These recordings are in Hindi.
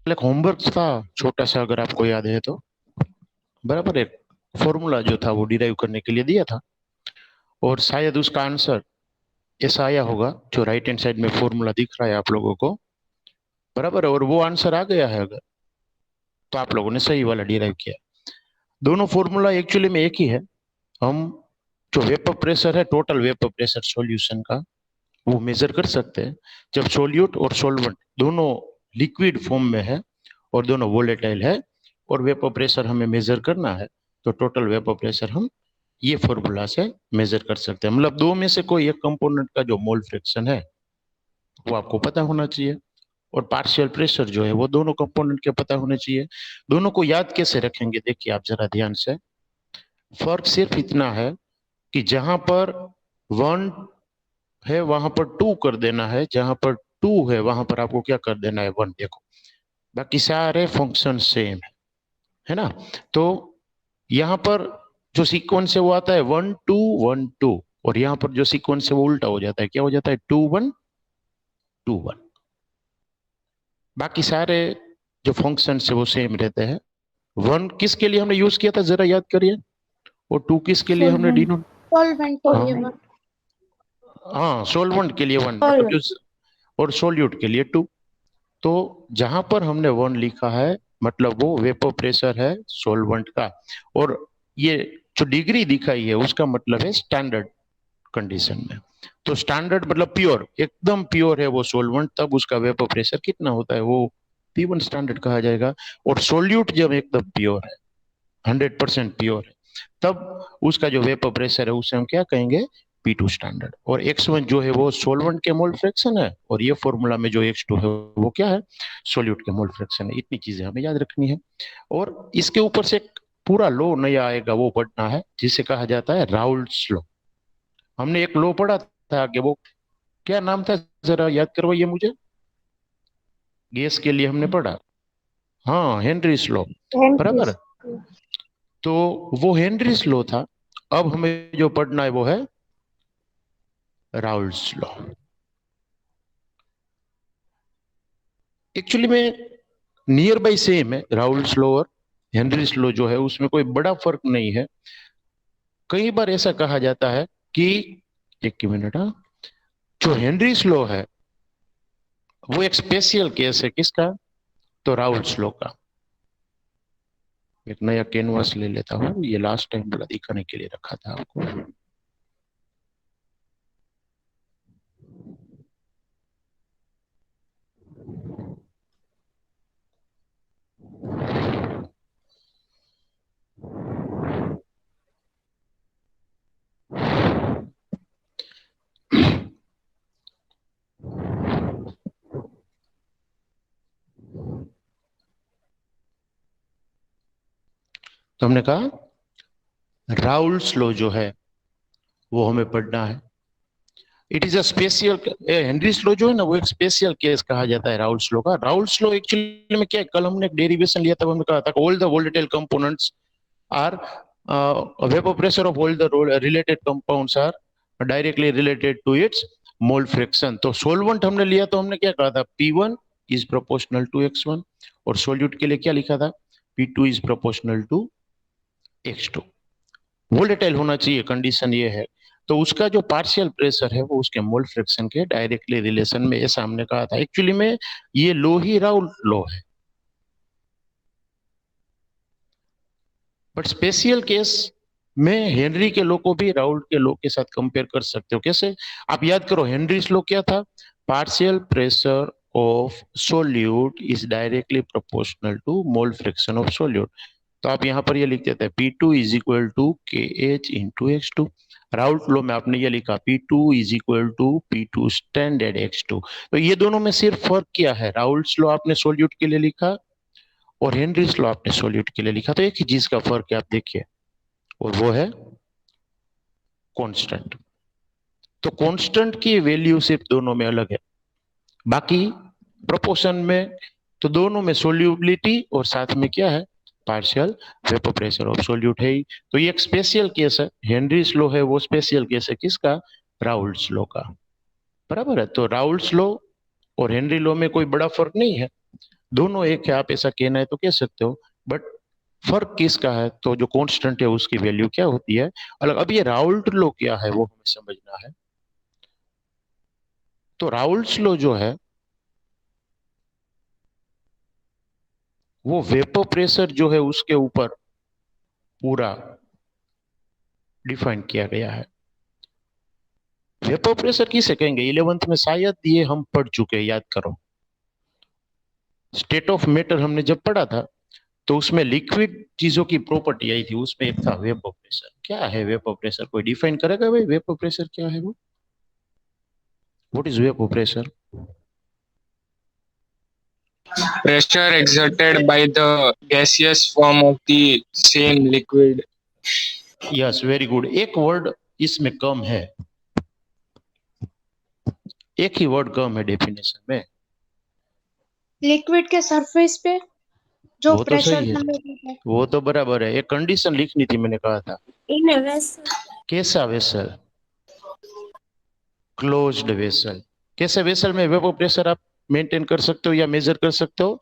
एक होमवर्क था छोटा सा, अगर आपको याद है तो। बराबर, एक फॉर्मूला जो था वो डिराइव करने के लिए दिया था, और शायद उसका आंसर ऐसा आया होगा जो राइट हैंड साइड में फॉर्मूला दिख रहा है आप लोगों को। बराबर है, और वो आंसर आ गया है अगर, तो आप लोगों ने सही वाला डिराइव किया। दोनों फॉर्मूला एक्चुअली में एक ही है। हम जो वेपर प्रेशर है, टोटल वेपर प्रेशर सॉल्यूशन का, वो मेजर कर सकते हैं जब सोल्यूट और सोलवेंट दोनों लिक्विड फॉर्म में है और दोनों वोलेटाइल है, और वेपर प्रेशर हमें मेजर करना है, तो टोटल वेपर प्रेशर हम ये फॉर्मूला से मेजर कर सकते हैं। मतलब दो में से कोई एक कंपोनेंट का जो मोल फ्रैक्शन है वो आपको पता होना चाहिए, और पार्शियल प्रेशर जो है वो दोनों कंपोनेंट के पता होने चाहिए। दोनों को याद कैसे रखेंगे, देखिए आप जरा ध्यान से। फर्क सिर्फ इतना है कि जहां पर वन है वहां पर टू कर देना है, जहां पर टू है वहां पर आपको क्या कर देना है, वन। देखो बाकी सारे फंक्शन सेम है ना। तो यहाँ पर जो सीक्वेंस है वो आता है 1 2 1 2, और यहाँ पर जो सीक्वेंस है वो उल्टा हो जाता है, क्या हो जाता है, 2 1 2 1। बाकी सारे जो फंक्शन है वो सेम रहते हैं। वन किसके लिए हमने यूज किया था, जरा याद करिए, और टू किसके लिए हमने सॉल्वेंट। डिनो। सॉल्वेंट के लिए हाँ, वन। हाँ सोलवेंट के लिए वन, मतलब जो, सॉल्वेंट। और सोल्यूट के लिए टू। तो जहां पर हमने वन लिखा है मतलब वो वेपर प्रेशर है सोलवेंट का, और ये जो डिग्री दिखाई है उसका मतलब है स्टैंडर्ड कंडीशन में। तो स्टैंडर्ड मतलब प्योर, एकदम प्योर है वो सोलवेंट, तब उसका वेपर प्रेशर कितना होता है, वो P1 स्टैंडर्ड कहा जाएगा। और सोल्यूट जब एकदम प्योर है, 100% प्योर है, तब उसका जो वेपर प्रेशर है उसे हम क्या कहेंगे, P2 स्टैंडर्ड। और X1 जो है वो सोलवेंट के मोल फ्रैक्शन है, और ये फॉर्मूला में जो X2 है वो क्या है, सोल्यूट के मोल फ्रैक्शन है। इतनी चीजें हमें याद रखनी है। और इसके ऊपर से एक पूरा लॉ नया आएगा, वो पढ़ना है, जिसे कहा जाता है राउल्स लॉ। हमने एक लॉ पढ़ा था आगे, वो क्या नाम था, जरा याद करवाइए मुझे। गैस के लिए हमने पढ़ा, हाँ हेनरीज लॉ। बराबर, हेनरीज। तो वो हेनरीज लॉ था। अब हमें जो पढ़ना है वो है राउल्स लॉ। एक्चुअली में नियर बाई सेम है, राउल्स लॉ और हेनरीज लॉ जो है उसमें कोई बड़ा फर्क नहीं है। कई बार ऐसा कहा जाता है कि, एक मिनट, हाँ, जो हेनरीज लॉ है वो एक स्पेशल केस है, किसका, तो राउल्स लॉ का। एक नया कैनवास ले लेता हूँ, ये लास्ट टाइम बड़ा दिखाने के लिए रखा था आपको। तो हमने कहा राउल्स लॉ जो है वो हमें पढ़ना है। It is a special, Henry's law जो है ना वो एक स्पेशल केस कहा जाता है राउल्स लॉ का। राउल्स लॉ एक्चुअली में क्या है, कल हमने एक डेरिवेशन लिया था, हमने कहा था all the volatile components are vapour pressure of all the related compounds are directly related to its mole fraction. तो सोलवेंट हमने लिया तो हमने क्या कहा था, P1 is proportional to X1, और सोल्यूट के लिए क्या लिखा था, P2 is proportional to X2। Volatile होना चाहिए, कंडीशन ये है। तो उसका जो पार्शियल प्रेशर है वो उसके मोल फ्रैक्शन के डायरेक्टली रिलेशन में, ऐसा हमने कहा था। एक्चुअली में ये लो ही राउल लो है, बट स्पेशल केस में हेनरी के लो को भी राउल के लो के साथ कंपेयर कर सकते हो। कैसे, आप याद करो, हेनरीज लो क्या था, partial pressure of solute is directly proportional to mole fraction of solute. तो आप यहाँ पर ये लिख देते हैं P2 is equal to KH into X2। Raoult law में आपने ये लिखा P2 is equal to P2 standard X2। तो ये दोनों में सिर्फ फर्क क्या है, राउल्ट लो आपने सोल्यूट के लिए लिखा और हेनरीज लो आपने सोल्यूट के लिए लिखा, तो एक ही चीज का फर्क है, आप देखिए, और वो है कांस्टेंट। तो कांस्टेंट की वैल्यू सिर्फ दोनों में अलग है, बाकी प्रोपोर्शन में तो दोनों में सोल्यूबिलिटी और साथ में क्या है, partial vapour pressure of solute है ही। तो ये एक स्पेशल केस है, हेनरीज लॉ है वो स्पेशल केस है किसका, राउल्ट्स लॉ का। बराबर है, तो राउल्ट्स लॉ और हेनरी लॉ में कोई बड़ा फर्क नहीं है। दोनों एक है, आप ऐसा कहना है तो कह सकते हो, बट फर्क किसका है? तो जो कांस्टेंट है उसकी वैल्यू क्या होती है अलग। अब ये राउल्ट लॉ क्या है वो हमें समझना है। तो राउल्ट लॉ जो है वो वेपर प्रेशर जो है उसके ऊपर पूरा डिफाइन किया गया है। वेपर प्रेशर किसे कहेंगे? 11th में शायद ये हम पढ़ चुके हैं, याद करो। स्टेट ऑफ मैटर हमने जब पढ़ा था तो उसमें लिक्विड चीजों की प्रॉपर्टी आई थी, उसमें एक था वेपर प्रेशर। क्या है वेपर प्रेशर? कोई डिफाइन करेगा भाई वेपर प्रेशर क्या है वो? What is vapour pressure? Pressure exerted by the gaseous form of the same liquid. Yes, very good. एक वर्ड इसमें कम है, एक ही वर्ड कम है डेफिनेशन में। लिक्विड के सरफेस पे जो वो तो प्रेशर सही है, जनरेट है। वो तो बराबर है। एक कंडीशन लिखनी थी, मैंने कहा था इन ए वेसल। कैसा वेसल? Closed vessel. कैसे वेसल में वेपर प्रेशर आप मेंटेन कर सकते हो या मेजर कर सकते हो?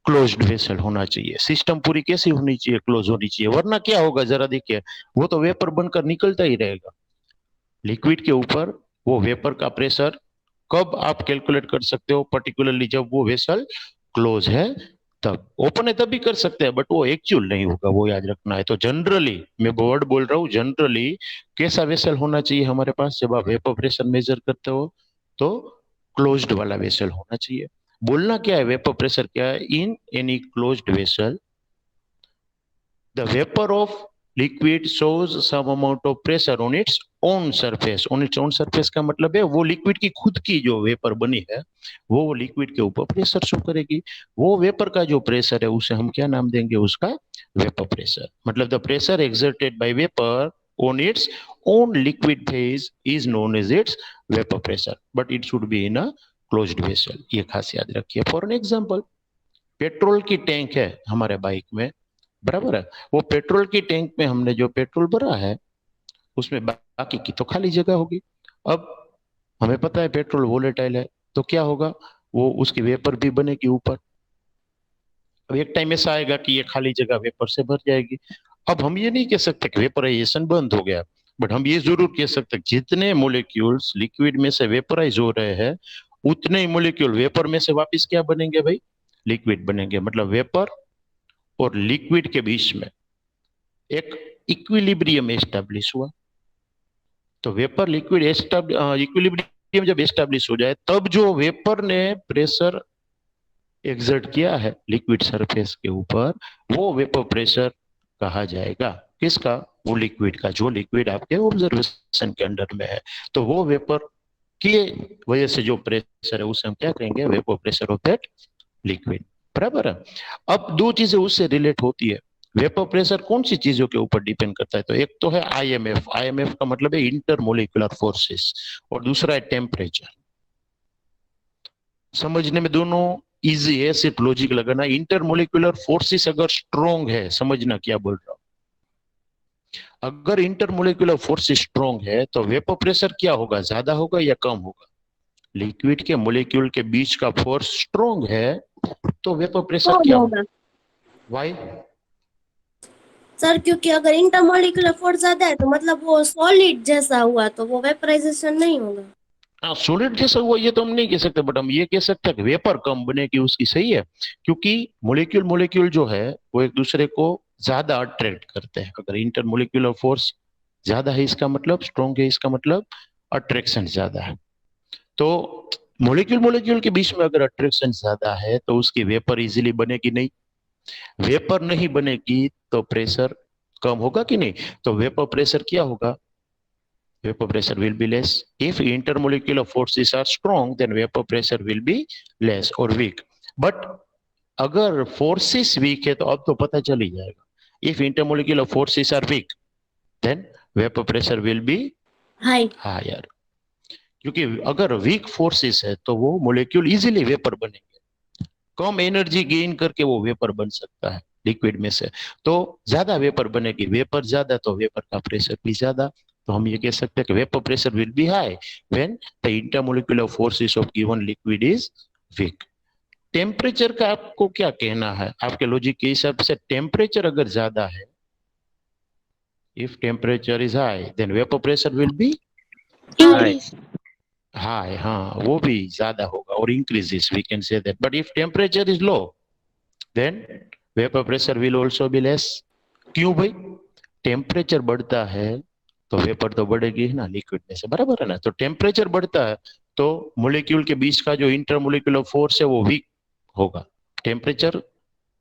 क्लोज्ड वेसल होना चाहिए। सिस्टम पूरी कैसी होनी चाहिए? क्लोज होनी चाहिए, वरना क्या होगा जरा देखिए, वो तो वेपर बनकर निकलता ही रहेगा। लिक्विड के ऊपर वो वेपर का प्रेशर कब आप कैलकुलेट कर सकते हो? पर्टिकुलरली जब वो वेसल क्लोज है तब। ओपन है तब भी कर सकते हैं, बट वो एक्चुअल नहीं होगा, वो याद रखना है। तो जनरली मैं वर्ड बोल रहा हूँ, जनरली कैसा वेसल होना चाहिए हमारे पास जब आप वेपर प्रेशर मेजर करते हो? तो क्लोज्ड वाला वेसल होना चाहिए। बोलना क्या है? वेपर प्रेशर क्या है? In any closed vessel the vapor of liquid shows some amount of pressure on its own surface। on its own surface का मतलब है वो लिक्विड की खुद की जो वेपर बनी है वो लिक्विड के ऊपर प्रेशर शो करेगी। वो वेपर का जो प्रेशर है उसे हम क्या नाम देंगे? उसका वेपर प्रेशर। मतलब the pressure exerted by vapour on its own liquid phase is known as its vapor pressure, but it should be in a closed vessel। ये खास याद रखिए। फॉर एन एग्जांपल, पेट्रोल की टैंक है हमारे बाइक में, बराबर है। वो पेट्रोल की टैंक में हमने जो पेट्रोल भरा है उसमें बाकी की तो खाली जगह होगी। अब हमें पता है पेट्रोल वोलेटाइल है, तो क्या होगा? वो उसकी वेपर भी बनेगी ऊपर। अब एक टाइम ऐसा आएगा कि ये खाली जगह वेपर से भर जाएगी। अब हम ये नहीं कह सकते कि वेपराइजेशन बंद हो गया, बट हम ये जरूर कह सकते हैं जितने मोलिक्यूल्स लिक्विड में से वेपराइज हो रहे हैं उतने ही मोलिक्यूल वेपर में से वापस क्या बनेंगे भाई? लिक्विड बनेंगे। मतलब वेपर और लिक्विड के बीच में एक इक्विलिब्रियम एस्टेब्लिश हुआ। तो वेपर लिक्विड इक्विलिब्रियम जब एस्टेब्लिश हो जाए तब जो वेपर ने प्रेशर एक्सर्ट किया है लिक्विड सरफेस के ऊपर वो वेपर प्रेशर कहा जाएगा। किसका? वो लिक्विड का, जो लिक्विड आपके ऑब्जर्वेशन के अंडर में है। तो वो वेपर की वजह से जो प्रेशर है उसे हम क्या कहेंगे? Vapour pressure of that liquid. बराबर है। अब दो चीजें उससे रिलेट होती है। वेपर प्रेशर कौन सी चीजों के ऊपर डिपेंड करता है? तो एक तो है आईएमएफ। आईएमएफ का मतलब है इंटरमोलिकुलर फोर्सेस, और दूसरा है टेम्परेचर। समझने में दोनों इजी है, सिर्फ लॉजिक लगाना। इंटरमोलिकुलर फोर्सेस अगर स्ट्रोंग है, समझना क्या बोल रहा हूं, अगर इंटरमोलिकुलर फोर्सेस स्ट्रोंग है तो वेपर प्रेशर क्या होगा? ज्यादा होगा या कम होगा? लिक्विड के मोलिक्यूल के बीच का फोर्स स्ट्रोंग है तो वेपर प्रेशर क्या होगा? वाई? सर क्योंकि अगर इंटरमोलिकुलर फोर्स ज्यादा है तो मतलब वो सॉलिड जैसा हुआ तो वो वेपराइजेशन नहीं होगा। हाँ, सॉलिड जैसा हुआ ये तो हम नहीं कह सकते, बट हम ये कह सकते हैं कि वेपर कम बने की उसकी सही है, क्योंकि मोलिक्यूल मोलिक्यूल जो है वो एक दूसरे को ज्यादा अट्रैक्ट करते हैं। अगर इंटरमोलिक्यूलर फोर्स ज्यादा है इसका मतलब स्ट्रॉन्ग है, इसका मतलब अट्रैक्शन ज्यादा है। तो मोलिक्यूल मोलिक्यूल के बीच में अगर अट्रैक्शन ज्यादा है तो उसकी वेपर इजीली बनेगी नहीं। वेपर नहीं बनेगी तो प्रेशर कम होगा कि नहीं? तो वेपर प्रेशर क्या होगा? Vapor pressure will be less. If intermolecular forces are strong, then vapor pressure will be less or weak. But अगर forces weak है तो अब तो पता चल ही जाएगा। If intermolecular forces are weak, then vapor pressure will be high. higher. क्योंकि अगर weak forces है तो वो मोलिक्यूल इजीली वेपर बनेंगे, कम एनर्जी गेन करके वो वेपर बन सकता है लिक्विड में से। तो ज्यादा वेपर बनेगी, वेपर ज्यादा तो वेपर का प्रेशर भी ज्यादा। तो हम ये कह सकते हैं कि vapour pressure will B high when the intermolecular forces of given liquid is weak. Temperature का आपको क्या कहना है? आपके लॉजिक के हिसाब से टेम्परेचर अगर ज्यादा है, if temperature is high then vapour pressure will be increase. High, हाँ वो भी ज्यादा होगा और increases, we can say that. But if temperature is low then vapour pressure will also be less. क्यों भाई? टेम्परेचर बढ़ता है तो वेपर तो बढ़ेगी ना लिक्विड में से, बराबर है ना? तो टेम्परेचर बढ़ता है तो मोलिक्यूल के बीच का जो इंटरमोलिकुलर फोर्स है वो वीक होगा। टेम्परेचर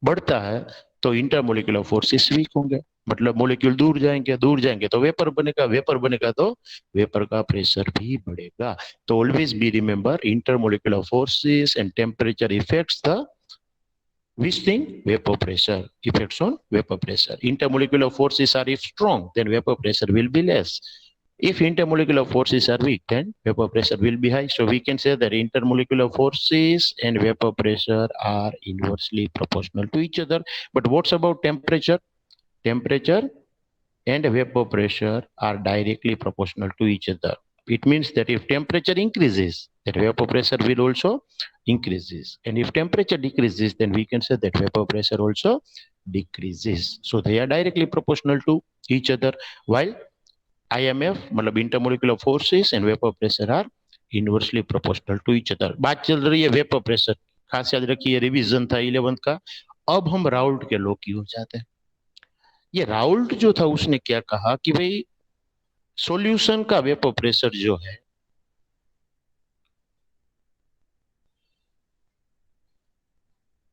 बढ़ता है तो इंटरमोलिकुलर फोर्सेस वीक होंगे, मतलब मोलिक्यूल दूर जाएंगे तो वेपर बनेगा, वेपर बनेगा तो वेपर का प्रेशर भी बढ़ेगा। तो always be remember intermolecular forces and temperature effects the which thing? Vapor pressure, effects on vapor pressure. Intermolecular forces are if strong, then vapor pressure will be less. If intermolecular forces are weak, then vapor pressure will be high. So we can say that intermolecular forces and vapor pressure are inversely proportional to each other. But what's about temperature? Temperature and vapor pressure are directly proportional to each other. It means that if temperature increases, that vapor pressure will also increases. And if temperature decreases, then we can say that vapor pressure also decreases. So they are directly proportional to each other. While IMF, मतलब intermolecular forces and vapor pressure are inversely proportional to each other. बात चल रही है वेपर प्रेशर, खास याद रखिए रिवीजन था 11th का। अब हम राउल्ट के लॉ की ओर जाते हैं। ये राउल्ट जो था उसने क्या कहा कि भाई सॉल्यूशन का वेपर प्रेशर जो है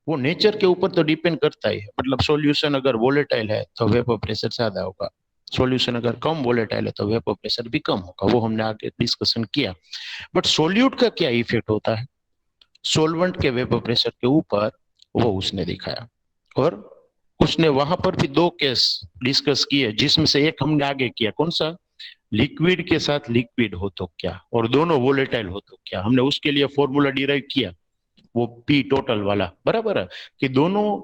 वो नेचर के ऊपर तो डिपेंड करता ही है। मतलब सॉल्यूशन अगर वोलेटाइल है तो वेपर प्रेशर ज्यादा होगा, सॉल्यूशन अगर कम वोलेटाइल है तो वेपर प्रेशर भी कम होगा, वो हमने आगे डिस्कशन किया। बट सोल्यूट का क्या इफेक्ट होता है सोलवेंट के वेपर प्रेशर के ऊपर, वो उसने दिखाया। और उसने वहां पर भी दो केस डिस्कस किए, जिसमें से एक हमने आगे किया, कौन सा? लिक्विड के साथ लिक्विड हो तो क्या, और दोनों वोलेटाइल हो तो क्या। हमने उसके लिए फॉर्मूला डिराइव किया, वो पी टोटल वाला, बराबर है कि दोनों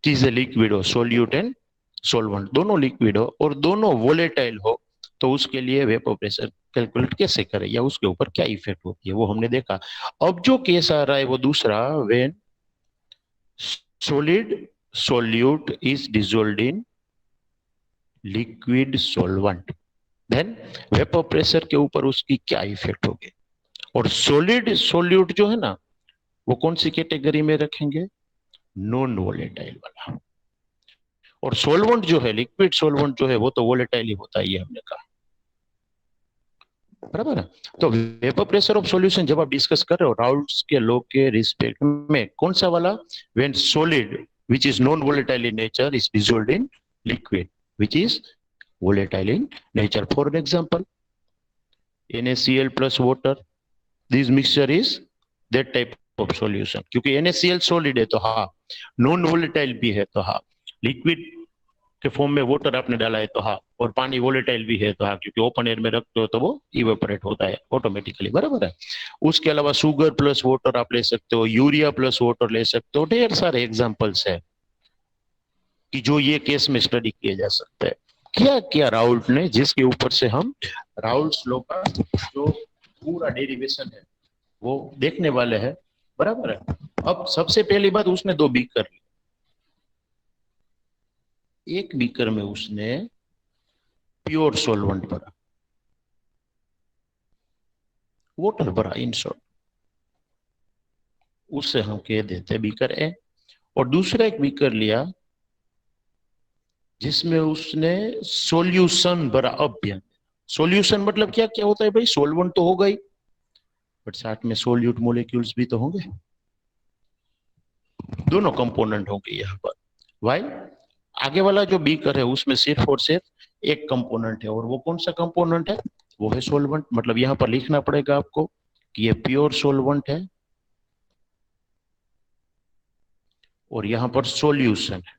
चीजें लिक्विड हो, सोल्यूट एंड सोलवेंट दोनों लिक्विड हो और दोनों वोलेटाइल हो, तो उसके लिए वेपर प्रेशर कैलकुलेट कैसे करें या उसके ऊपर क्या इफेक्ट होती है वो हमने देखा। अब जो केस आ रहा है वो दूसरा, when solid solute is dissolved in liquid solvent, then vapour pressure के ऊपर उसकी क्या इफेक्ट होगी। और सॉलिड सोल्यूट जो है ना वो कौन सी कैटेगरी में रखेंगे? नॉन वोलेटाइल वाला। और सोलवेंट जो है, लिक्विड सोलवेंट जो है वो तो वोलेटाइल ही होता है, ये हमने कहा, बराबर है। तो वेपर प्रेशर ऑफ सॉल्यूशन जब आप डिस्कस कर रहे हो राउल्ट्स के लॉ के रिस्पेक्ट में, कौन सा वाला? When solid which is non volatile in nature is dissolved in liquid which is volatile in nature. For example, NaCl plus water, this mixture is that type of solution. क्योंकि NaCl solid है तो हाँ, non volatile भी है तो हाँ, लिक्विड के फॉर्म में वाटर आपने डाला है तो हाँ, और पानी वोलेटाइल भी है तो हाँ, क्योंकि ओपन एयर में रखते हो तो वो इवेपोरेट होता है ऑटोमेटिकली, बराबर है। उसके अलावा शुगर प्लस वाटर आप ले सकते हो, यूरिया प्लस वाटर ले सकते हो, ढेर सारे एग्जांपल्स है कि जो ये केस में स्टडी किए जा सकते हैं। क्या किया राउल्ट ने, जिसके ऊपर से हम राउल्ट्स लॉ का जो पूरा डेरिवेशन है वो देखने वाले हैं, बराबर है। अब सबसे पहली बात, उसने दो बीकर ली, एक बीकर में उसने प्योर सॉल्वेंट भरा, वाटर भरा इन शॉर्ट, उससे हम कह देते बीकर ए। और दूसरा एक बीकर लिया जिसमें उसने सॉल्यूशन भरा। अब सॉल्यूशन मतलब क्या क्या होता है भाई? सॉल्वेंट तो होगा ही, बट साथ में सोल्यूट मोलिक्यूल्स भी तो होंगे, दोनों कंपोनेंट होंगे यहाँ पर। वाइल आगे वाला जो बीकर है उसमें सिर्फ और सिर्फ एक कंपोनेंट है, और वो कौन सा कंपोनेंट है? वो है सॉल्वेंट। मतलब यहाँ पर लिखना पड़ेगा आपको कि ये प्योर सॉल्वेंट है और यहाँ पर सॉल्यूशन है,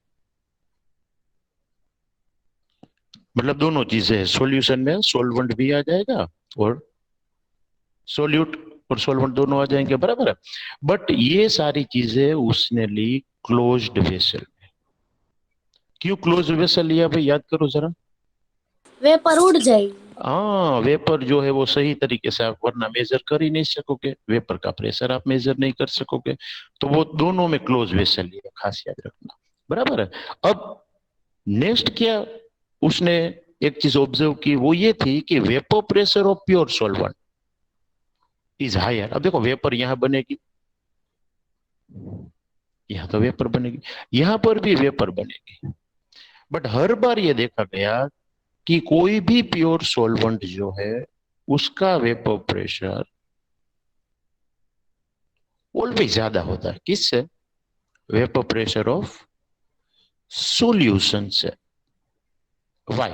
मतलब दोनों चीजें हैं। सॉल्यूशन में सॉल्वेंट भी आ जाएगा और सोल्यूट और सॉल्वेंट दोनों आ जाएंगे, बराबर है। बट ये सारी चीजें उसने ली क्लोज्ड वेसल में। क्यों क्लोज्ड वेसल लिया भाई? याद करो जरा। वेपर उड़ जाएगी। हाँ, वेपर जो है वो सही तरीके से आप वरना मेजर कर ही नहीं सकोगे, वेपर का प्रेशर आप मेजर नहीं कर सकोगे। तो वो दोनों में क्लोज वेसल है, खास याद रखना। बराबर है। अब नेक्स्ट क्या उसने एक चीज ऑब्जर्व की, वो ये थी कि vapour pressure of pure solvent is higher. अब देखो वेपर यहां बनेगी, यहां तो वेपर बनेगी, यहां पर भी वेपर बनेगी। बट हर बार ये देखा गया कि कोई भी प्योर सॉल्वेंट जो है उसका वेपर प्रेशर ऑलवेज ज्यादा होता है। किससे? वेपर प्रेशर ऑफ सॉल्यूशन से। वाई?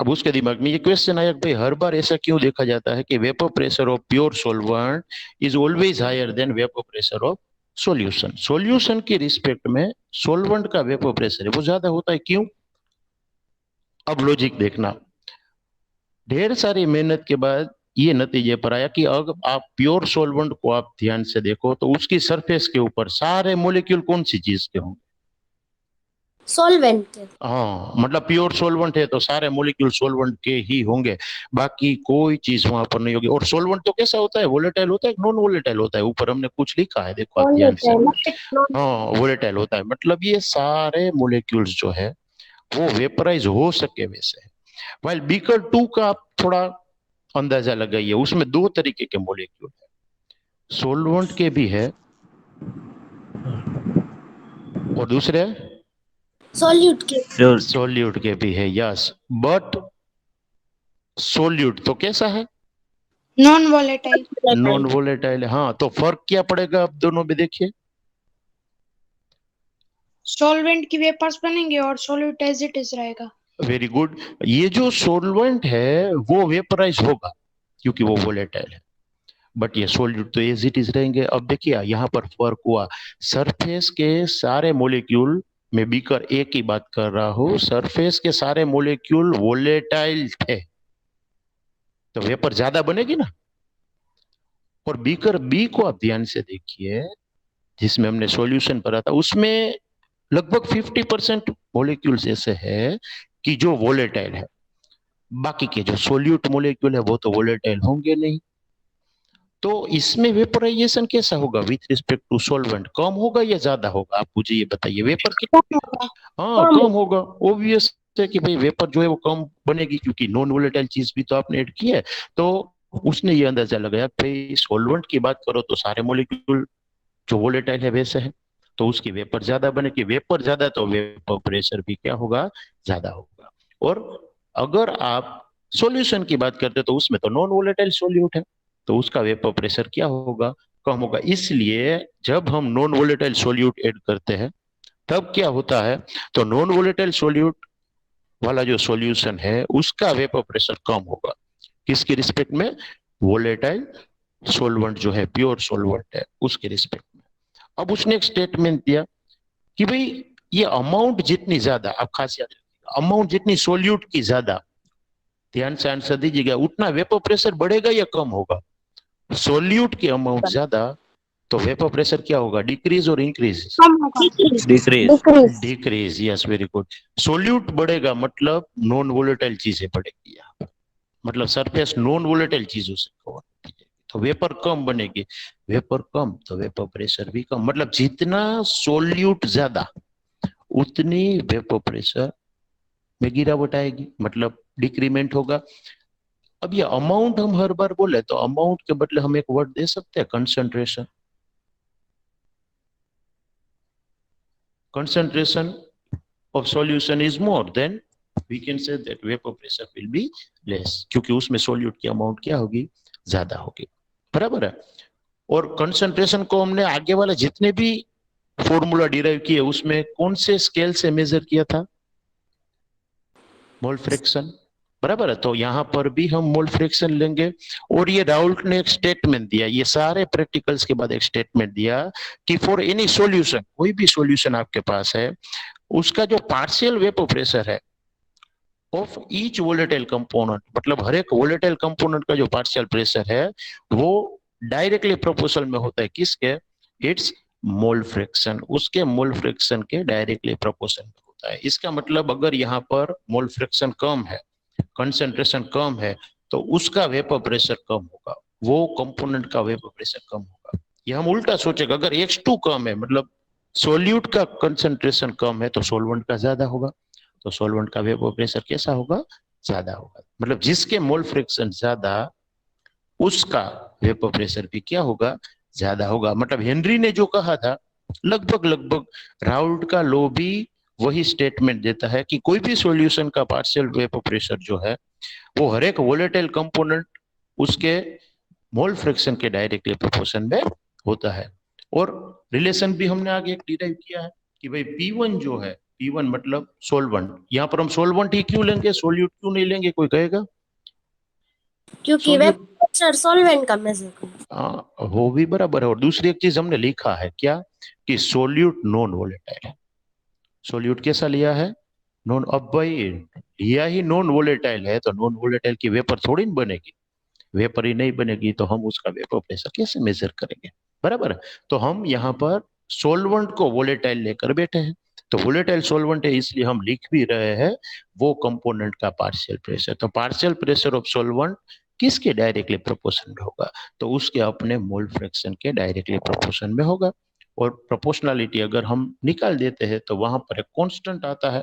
अब उसके दिमाग में ये क्वेश्चन आया कि भाई हर बार ऐसा क्यों देखा जाता है कि vapour pressure of pure solvent is always higher than vapour pressure of solution. Solution के रिस्पेक्ट में सॉल्वेंट का वेपर प्रेशर है वो ज्यादा होता है, क्यों? अब लॉजिक देखना, ढेर सारी मेहनत के बाद ये नतीजे पर आया कि अगर आप प्योर सॉल्वेंट को आप ध्यान से देखो तो उसकी सरफेस के ऊपर सारे मॉलिक्यूल कौन सी चीज के होंगे? सॉल्वेंट के। हाँ, मतलब प्योर सॉल्वेंट है तो सारे मॉलिक्यूल सॉल्वेंट के ही होंगे, बाकी कोई चीज वहां पर नहीं होगी। और सॉल्वेंट तो कैसा होता है? वोलेटाइल होता है, नॉन वोलेटाइल होता है? ऊपर हमने कुछ लिखा है, देखो आप ध्यान से। हाँ, वोलेटाइल होता है, मतलब ये सारे मॉलिक्यूल्स जो है वो वेपराइज हो सके वैसे है। वाइल बीकर टू का आप थोड़ा अंदाजा लगाइए, उसमें दो तरीके के मॉलिक्यूल है, सोलवेंट के भी है और दूसरे सॉल्यूट के। सोल्यूट के भी है। यस, बट सोल्यूट तो कैसा है? Non volatile. Non volatile. हाँ, तो फर्क क्या पड़ेगा आप दोनों में? देखिए, सॉल्वेंट की वेपर्स बनेंगे और सॉल्यूट एज इट इज रहेगा। Very good. ये जो सोलवेंट है वो वेपराइज होगा क्योंकि वो वोलेटाइल है, बट ये सोल्यूट तो एज इट इज रहेंगे। अब देखिए यहाँ पर फर्क हुआ, सरफेस के सारे मॉलिक्यूल, मैं बीकर ए की बात कर रहा हूं, सरफेस के सारे मॉलिक्यूल वोलेटाइल थे तो वेपर ज्यादा बनेगी ना। और बीकर बी को आप ध्यान से देखिए, जिसमें हमने सॉल्यूशन पढ़ा था, उसमें लगभग 50% मॉलिक्यूल्स ऐसे है कि जो वोलेटाइल है, बाकी के जो सोल्यूट मॉलिक्यूल है वो तो वोलेटाइल होंगे नहीं। तो इसमें वेपराइजेशन कैसा होगा विथ रिस्पेक्ट टू सॉल्वेंट? कम होगा या ज्यादा होगा? आप मुझे ये बताइए। वेपर कितना? हाँ, कम होगा। ऑब्वियस है कि भाई वेपर जो है वो कम बनेगी क्योंकि नॉन वोलेटाइल चीज भी तो आपने ऐड की है। तो उसने ये अंदाजा लगाया भाई सॉल्वेंट की बात करो तो सारे मॉलिक्यूल जो वोलेटाइल है वैसे है, तो उसकी वेपर ज्यादा बनेगी। वेपर ज्यादा तो वेपर प्रेशर भी क्या होगा? ज्यादा होगा। और अगर आप सॉल्यूशन की बात करते तो उसमें तो नॉन वोलेटाइल सॉल्यूट है तो उसका वेपर प्रेशर क्या होगा? कम होगा। इसलिए जब हम नॉन वोलेटाइल सॉल्यूट ऐड करते हैं तब क्या होता है, तो नॉन वोलेटाइल सॉल्यूट वाला जो सॉल्यूशन है उसका वेपर प्रेशर कम होगा। किसके रिस्पेक्ट में? वोलेटाइल सॉल्वेंट जो है, प्योर सॉल्वेंट है, उसके रिस्पेक्ट में। अब उसने एक स्टेटमेंट दिया कि भाई ये अमाउंट जितनी ज्यादा, आप खास याद रखिएगा, अमाउंट जितनी सॉल्यूट की ज्यादा, ध्यान से आंसर दीजिएगा, उतना वेपर प्रेशर बढ़ेगा या कम होगा? सॉल्यूट की अमाउंट ज्यादा तो वेपर प्रेशर क्या होगा? डिक्रीज और increase? Decrease. Decrease. Yes, very good. Solute बढ़ेगा मतलब नॉन वोलेटाइल चीजें बढ़ेगी यहाँ पर, मतलब सरफेस नॉन वोलेटाइल चीजों से कवर की जाएगी, तो वेपर कम बनेगी। वेपर कम तो वेपर प्रेशर भी कम, मतलब जितना सोल्यूट ज्यादा उतनी वेपर प्रेशर में गिरावट आएगी, मतलब डिक्रीमेंट होगा। अब ये अमाउंट हम हर बार बोले तो अमाउंट के बदले हम एक वर्ड दे सकते हैं, concentration. concentration of solution is more, then we can say that vapor pressure will be less, क्योंकि उसमें सोल्यूट की अमाउंट क्या होगी? ज्यादा होगी। बराबर है। और कंसंट्रेशन को हमने आगे वाले जितने भी फॉर्मूला डिराइव किए उसमें कौन से स्केल से मेजर किया था? Mole fraction. बराबर है। तो यहाँ पर भी हम मोल फ्रैक्शन लेंगे। और ये राउल्ट ने एक स्टेटमेंट दिया, ये सारे प्रैक्टिकल्स के बाद एक स्टेटमेंट दिया कि फॉर एनी सॉल्यूशन, कोई भी सॉल्यूशन आपके पास है, उसका जो पार्शियल वेपर प्रेशर है ऑफ ईच वोलेटाइल कंपोनेंट, मतलब हर एक वोलेटाइल कंपोनेंट का जो पार्शियल प्रेशर है वो डायरेक्टली प्रोपोर्शनल में होता है। किसके? इट्स मोल फ्रैक्शन, उसके मोल फ्रैक्शन के डायरेक्टली प्रोपोर्शनल में होता है। इसका मतलब अगर यहाँ पर मोल फ्रैक्शन कम है कंसंट्रेशन कम है तो उसका वेपर प्रेशर कम होगा, वो कंपोनेंट का वेपर प्रेशर कम होगा। ये हम उल्टा सोचेगा, अगर X2 कम है मतलब सोल्यूट का कंसंट्रेशन कम है तो सोलवेंट का ज्यादा होगा, तो सोलवेंट का वेपर प्रेशर कैसा होगा, ज्यादा होगा। मतलब जिसके मोल फ्रैक्शन ज्यादा उसका वेपर प्रेशर भी क्या होगा, ज्यादा होगा। मतलब हेनरी ने जो कहा था लगभग लगभग राउल्ट का लॉ भी वही स्टेटमेंट देता है कि कोई भी सॉल्यूशन का पार्शियल वेपर प्रेशर जो है वो हर एक वोलेटाइल कंपोनेंट उसके मोल फ्रैक्शन के डायरेक्टली प्रोपोर्शन में होता है। और रिलेशन भी हमने आगे डिराइव किया है कि भाई P1 जो है, P1 मतलब सोलवेंट, यहाँ पर हम सोलवेंट ही क्यों लेंगे, सोल्यूट क्यों नहीं लेंगे, कोई कहेगा? क्योंकि वेपर प्रेशर सॉल्वेंट का मेजर करता हाँ, वो भी बराबर है। और दूसरी एक चीज हमने लिखा है क्या, कि सोल्यूट नॉन वोलेटाइल है। सोल्यूट कैसा लिया है, नॉन। अब भाई लिया ही नॉन वोलेटाइल है तो नॉन वोलेटाइल की वेपर थोड़ी ना बनेगी, वेपर ही नहीं बनेगी तो हम उसका वेपर प्रेशर कैसे मेजर करेंगे, बराबर। तो हम यहाँ पर सोलवेंट को वोलेटाइल लेकर बैठे हैं, तो वोलेटाइल सोलवेंट है इसलिए हम लिख भी रहे हैं वो कंपोनेंट का पार्शियल प्रेशर। तो पार्शियल प्रेशर ऑफ सोलवेंट किसके डायरेक्टली प्रोपोर्शन में होगा, तो उसके अपने मोल फ्रैक्शन के डायरेक्टली प्रोपोर्शन में होगा। और प्रोपोर्शनलिटी अगर हम निकाल देते हैं तो वहां पर एक कांस्टेंट आता है,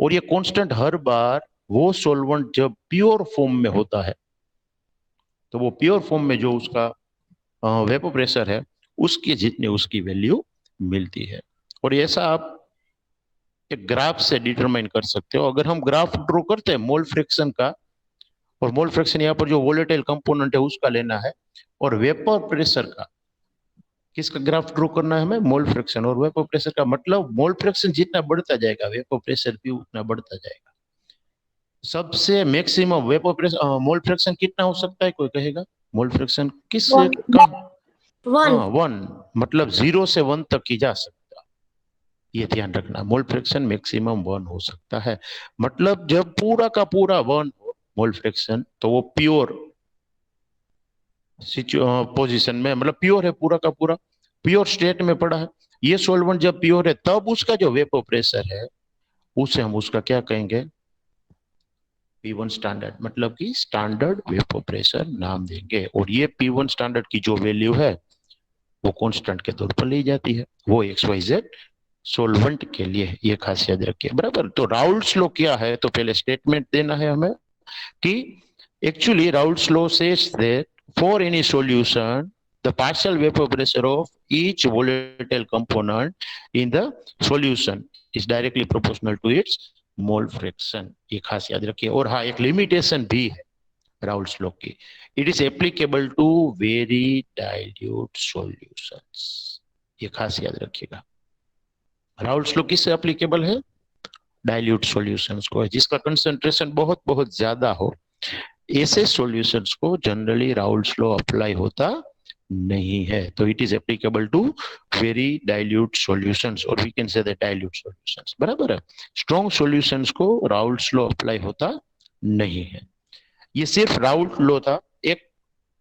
और ये कांस्टेंट हर बार वो सोलवेंट जब प्योर फॉर्म में होता है तो वो प्योर फॉर्म में जो उसका वेपर प्रेशर है उसके जितने उसकी वैल्यू मिलती है। और ऐसा आप एक ग्राफ से डिटरमाइन कर सकते हो। अगर हम ग्राफ ड्रॉ करते हैं मोल फ्रैक्शन का, और मोल फ्रैक्शन यहाँ पर जो वोलेटाइल कंपोनेंट है उसका लेना है, और वेपर प्रेशर का किसका ग्राफ ड्रॉ करना है हमें, मोल फ्रैक्शन और वेपर प्रेशर का। मतलब मोल फ्रैक्शन जितना बढ़ता जाएगा वेपर प्रेशर भी उतना बढ़ता जाएगा। सबसे maximum vapour pressure mole fraction कितना हो सकता है, कोई कहेगा? मोल फ्रैक्शन किससे कम? वन। हाँ 1, मतलब 0 से 1 तक की जा सकता, ये ध्यान रखना। मोल फ्रैक्शन मैक्सिमम 1 हो सकता है। मतलब जब पूरा का पूरा 1 हो मोल फ्रैक्शन तो वो प्योर पोजीशन में, मतलब प्योर है, पूरा का पूरा प्योर स्टेट में पड़ा है। ये सॉल्वेंट जब प्योर है तब उसका जो वेपर प्रेशर है उसे हम उसका क्या कहेंगे, P1 स्टैंडर्ड, मतलब कि स्टैंडर्ड वेपर प्रेशर नाम देंगे। और ये P1 स्टैंडर्ड की जो वैल्यू है वो कांस्टेंट के तौर पर ली जाती है, वो XYZ सॉल्वेंट के लिए, ये खास याद रखिए, बराबर। तो राउल्ट्स लॉ क्या है, तो पहले स्टेटमेंट देना है हमें कि actually Raoult's law says that for any solution the partial vapor pressure of each volatile component in the solution is directly proportional to its mole fraction, ये खास याद रखिए। और हाँ, एक लिमिटेशन भी है राउल्ट्स लॉ की, it is applicable to very dilute solutions, ये खास याद रखिएगा। राउल्ट्स लॉ किससे एप्लीकेबल है, डाइल्यूट सॉल्यूशंस को, जिसका कंसंट्रेशन बहुत बहुत ज्यादा हो, ऐसे सॉल्यूशंस को जनरली राउल्ट्स लॉ अप्लाई होता नहीं है। तो it is applicable to very dilute solutions, और we can say that dilute solutions, बराबर है। स्ट्रॉन्ग सॉल्यूशंस को राउल्ट्स लॉ अप्लाई होता नहीं है। ये सिर्फ राउल्ट लॉ था। एक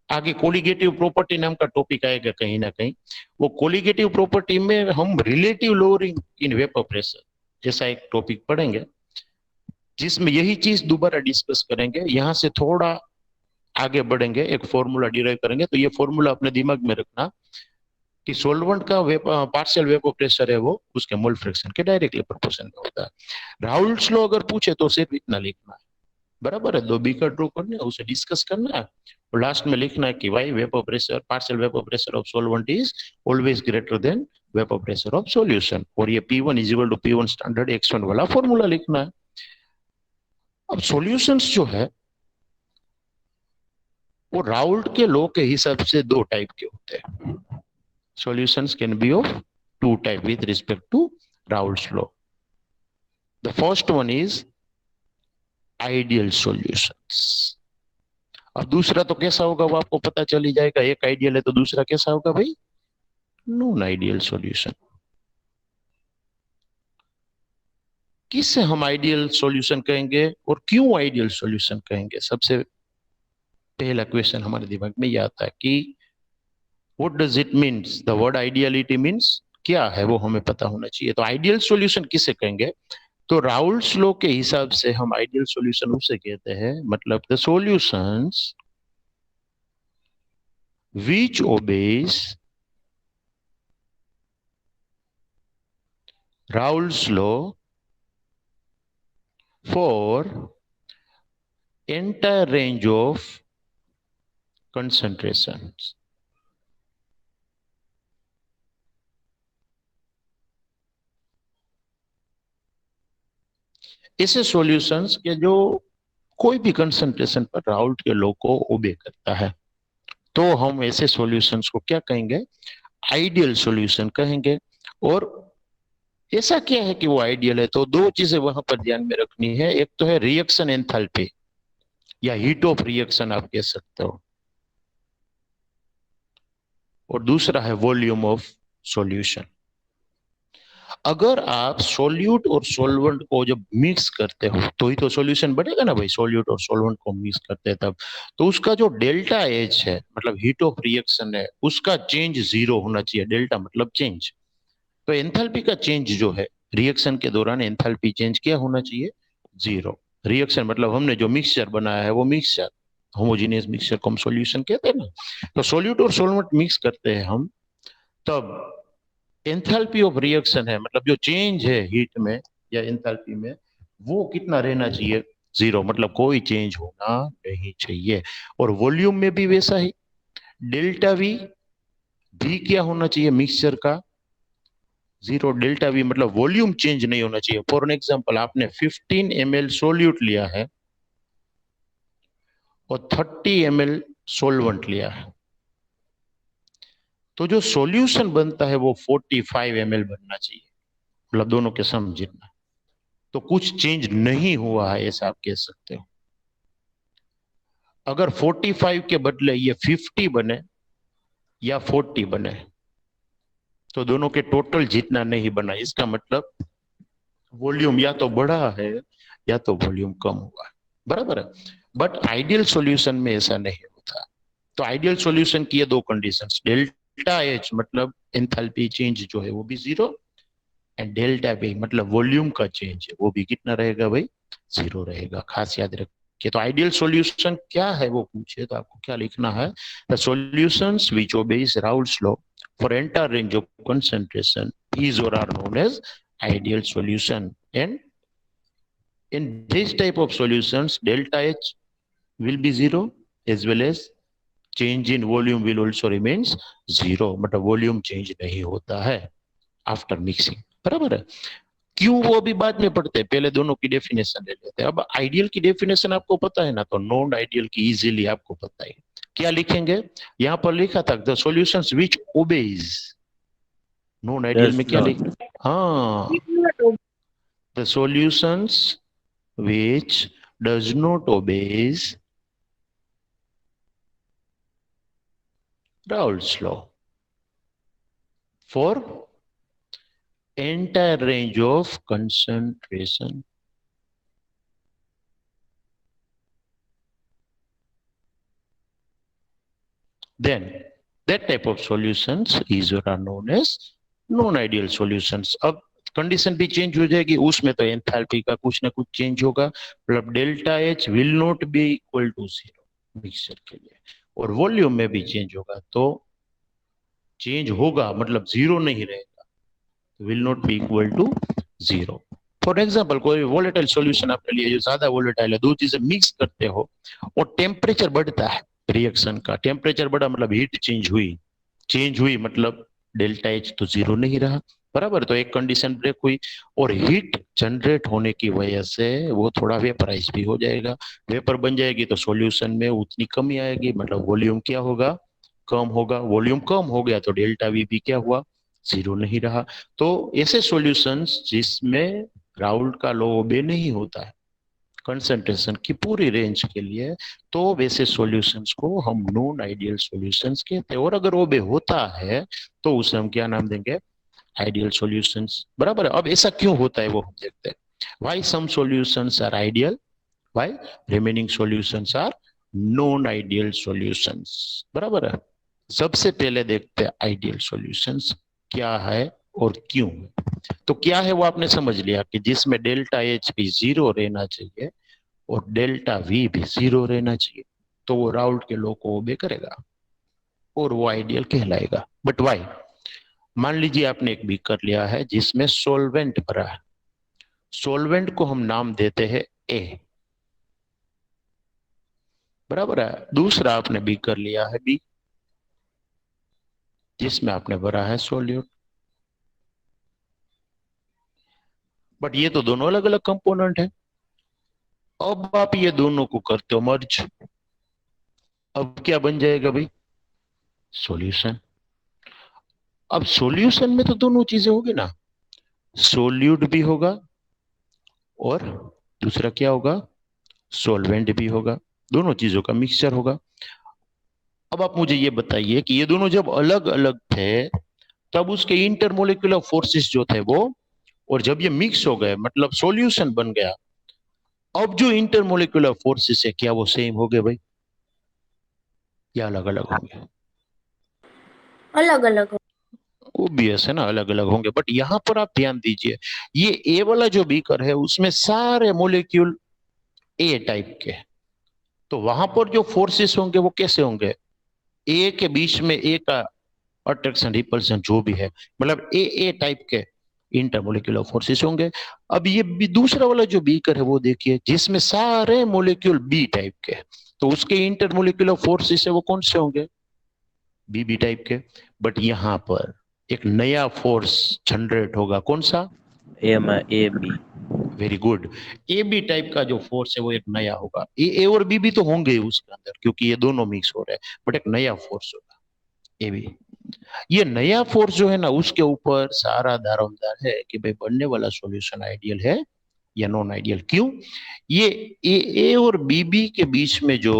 आगे कोलिगेटिव प्रॉपर्टी नाम का टॉपिक आएगा कहीं ना कहीं, वो कोलिगेटिव प्रॉपर्टी में हम relative lowering in vapour pressure जैसा एक टॉपिक पढ़ेंगे, जिसमें यही चीज दोबारा डिस्कस करेंगे। यहाँ से थोड़ा आगे बढ़ेंगे, एक फॉर्मूला डिराइव करेंगे। तो ये फॉर्मूला अपने दिमाग में रखना कि सोलवेंट का पार्शियल वेपर प्रेशर है वो उसके मोल फ्रैक्शन के डायरेक्टली प्रोपोर्शन में होता है। राउल्ट्स लॉ अगर पूछे तो सिर्फ इतना लिखना है, बराबर है। 2 बीकर ड्रॉ करने हैं, उसे डिस्कस करना है, और लास्ट में लिखना है कि Y vapour pressure, partial vapour pressure of solvent is always greater than vapour pressure of solution. और ये P1 is equal to P1 standard X1 वाला फॉर्मूला लिखना है। अब सॉल्यूशंस जो है वो राउल्ट के लॉ के हिसाब से 2 टाइप के होते हैं। Solutions can be of 2 type with respect to Raoult's law. The first one is ideal solutions. अब दूसरा तो कैसा होगा वो आपको पता चल ही जाएगा, एक आइडियल है तो दूसरा कैसा होगा भाई, नॉन आइडियल सॉल्यूशन। किससे हम आइडियल सॉल्यूशन कहेंगे और क्यों आइडियल सॉल्यूशन कहेंगे? सबसे पहला क्वेश्चन हमारे दिमाग में यह आता है कि what does it means, the word ideality means क्या है वो हमें पता होना चाहिए। तो आइडियल सॉल्यूशन किसे कहेंगे, तो राउल्स लॉ के हिसाब से हम आइडियल सॉल्यूशन उसे कहते हैं, मतलब the solutions which obeys Raoult's law for entire range of concentrations. ऐसे सॉल्यूशंस के जो कोई भी कंसंट्रेशन पर राउल्ट के लॉ को ओबे करता है, तो हम ऐसे सॉल्यूशंस को क्या कहेंगे? आइडियल सॉल्यूशन कहेंगे। और ऐसा क्या है कि वो आइडियल है? तो दो चीजें वहां पर ध्यान में रखनी है। एक तो है रिएक्शन एंथैल्पी या हीट ऑफ रिएक्शन आप कह सकते हो, और दूसरा है वॉल्यूम ऑफ सॉल्यूशन। अगर आप सोल्यूट और सोलवेंट को जब मिक्स करते हो तो ही तो सॉल्यूशन बनेगा ना भाई। सोल्यूट और सोलवेंट को मिक्स करते हैं तब तो उसका जो डेल्टा एच है, मतलब हीट ऑफ रिएक्शन है, उसका चेंज 0 होना चाहिए। डेल्टा मतलब चेंज। तो एंथैल्पी का चेंज जो है रिएक्शन के दौरान, एंथैल्पी चेंज क्या होना चाहिए? 0। रिएक्शन मतलब हमने जो मिक्सचर बनाया है वो मिक्सचर, होमोजेनियस मिक्सचर को हम सॉल्यूशन कहते हैं ना। तो सोल्यूट और सोलवेंट मिक्स करते हैं हम, तब एंथैल्पी ऑफ रिएक्शन है, मतलब जो चेंज है हीट में या एंथैल्पी में, वो कितना रहना चाहिए? 0, मतलब कोई चेंज होना नहीं चाहिए। और वॉल्यूम में भी वैसा ही, डेल्टा वी भी क्या होना चाहिए मिक्सचर का? 0। डेल्टा वी मतलब वॉल्यूम चेंज नहीं होना चाहिए। फॉर एन एग्जाम्पल, आपने 15 ml सोल्यूट लिया है और 30 ml सोलवेंट लिया है, तो जो सॉल्यूशन बनता है वो 45 ml बनना चाहिए, मतलब दोनों के सम जितना। तो कुछ चेंज नहीं हुआ है ऐसा आप कह सकते हो। अगर 45 के बदले ये 50 बने या 40 बने तो दोनों के टोटल जितना नहीं बना। इसका मतलब वॉल्यूम या तो बढ़ा है या तो वॉल्यूम कम हुआ है, बराबर है। बट आइडियल सॉल्यूशन में ऐसा नहीं होता। तो आइडियल सॉल्यूशन की ये दो कंडीशंस, डेल्टा एच मतलब एंथैल्पी चेंज जो है वो भी 0, एंड डेल्टा बी मतलब वॉल्यूम का चेंज है वो भी कितना रहेगा भाई? 0 रहेगा। खास याद रखिए। तो आइडियल सॉल्यूशन क्या है वो पूछे तो आपको क्या लिखना है? The solutions which obeys Raoult's law for entire range of concentration is और are known as ideal solution. And in this type of solutions, delta H will be 0 as well as change in volume will also remains 0, मतलब वॉल्यूम चेंज नहीं होता है आफ्टर मिक्सिंग, बराबर है। क्यों वो अभी बाद में पढ़ते हैं, पहले दोनों की डेफिनेशन ले लेते हैं। अब आइडियल की डेफिनेशन आपको पता है ना, तो नॉन आइडियल की इजीली आपको पता है। क्या लिखेंगे? यहाँ पर लिखा था the solutions which obeys. Non ideal में क्या लिखा? हाँ, the solutions which does not obeys Raoult's law for entire range of concentration. Then that type of solutions is what are known as non-ideal solutions. अब कंडीशन भी चेंज हो जाएगी, उसमें तो एंथैल्पी का कुछ ना कुछ चेंज होगा, मतलब delta H will not be equal to 0 mixture के लिए, और वॉल्यूम में भी चेंज होगा। तो चेंज होगा मतलब 0 नहीं रहेगा, will not be equal to 0। For example, कोई वोलेटाइल सॉल्यूशन आपके लिए जो ज्यादा वोलेटाइल है, दो चीजें मिक्स करते हो और टेम्परेचर बढ़ता है, रिएक्शन का टेम्परेचर बढ़ा मतलब हीट चेंज हुई मतलब डेल्टा एच तो 0 नहीं रहा, बराबर। तो एक कंडीशन ब्रेक हुई और हीट जनरेट होने की वजह से वो थोड़ा वेपराइज भी हो जाएगा, वेपर बन जाएगी, तो सॉल्यूशन में उतनी कमी आएगी, मतलब वॉल्यूम क्या होगा? कम होगा। वॉल्यूम कम हो गया तो डेल्टा वी भी क्या हुआ? 0 नहीं रहा। तो ऐसे सॉल्यूशंस जिसमें राउल्ट का लॉ ओबे नहीं होता है कंसंट्रेशन की पूरी रेंज के लिए, तो वैसे सॉल्यूशंस को हम नॉन आइडियल सॉल्यूशंस कहते हैं। और अगर ओबे होता है तो उसे हम क्या नाम देंगे? आइडियल सॉल्यूशंस, बराबर है। अब ऐसा क्यों होता है वो हम देखते हैं। Why some solutions are ideal, why remaining solutions are non ideal solutions, बराबर है। सबसे पहले देखते हैं आइडियल सॉल्यूशंस क्या है और क्यों। तो क्या है वो आपने समझ लिया कि जिसमें डेल्टा एच भी 0 रहना चाहिए और डेल्टा वी भी 0 रहना चाहिए, तो वो राउल्ट के लॉ को ओबे करेगा और वो आइडियल कहलाएगा। But why? मान लीजिए आपने एक बीकर लिया है जिसमें सोलवेंट भरा है, सोलवेंट को हम नाम देते हैं ए, बराबर है। दूसरा आपने बीकर लिया है बी जिसमें आपने भरा है सोल्यूट। बट ये तो दोनों अलग अलग कंपोनेंट है। अब आप ये दोनों को करते हो मर्ज, अब क्या बन जाएगा भाई? सॉल्यूशन। अब सॉल्यूशन में तो दोनों चीजें होगी ना, सोल्यूट भी होगा और दूसरा क्या होगा? सॉल्वेंट भी होगा, दोनों चीजों का मिक्सचर होगा। अब आप मुझे ये बताइए कि ये दोनों जब अलग अलग थे तब उसके इंटरमोलिकुलर फोर्सेस जो थे वो, और जब ये मिक्स हो गए मतलब सॉल्यूशन बन गया, अब जो इंटरमोलिकुलर फोर्सेस है क्या वो सेम हो गए भाई या अलग अलग होंगे? अलग अलग। ओबियस है ना, अलग अलग होंगे। बट यहां पर आप ध्यान दीजिए, ये ए वाला जो बीकर है उसमें सारे मोलिक्यूल ए टाइप के, तो वहां पर जो फोर्सेस होंगे वो कैसे होंगे? ए के बीच में ए का अट्रैक्शन रिपल्शन जो भी है, मतलब ए टाइप के इंटरमोलिकुलर फोर्सेस होंगे। अब ये भी दूसरा वाला जो बीकर है वो देखिए जिसमें सारे मोलिक्यूल बी टाइप के, तो उसके इंटरमोलिकुलर फोर्सेस है वो कौन से होंगे? बी टाइप के। बट यहां पर एक नया फोर्स जनरेट होगा, कौन सा? A B. Very good. A B type का जो फोर्स है वो एक नया होगा। ए और बी भी तो होंगे उसके अंदर क्योंकि ये दोनों मिक्स हो रहे हैं, बट एक नया फोर्स होगा ए बी। ये नया फोर्स जो है ना उसके ऊपर सारा दारोमदार है कि भाई बनने वाला सॉल्यूशन आइडियल है या नॉन आइडियल। क्यों? ये ए और बी के बीच में जो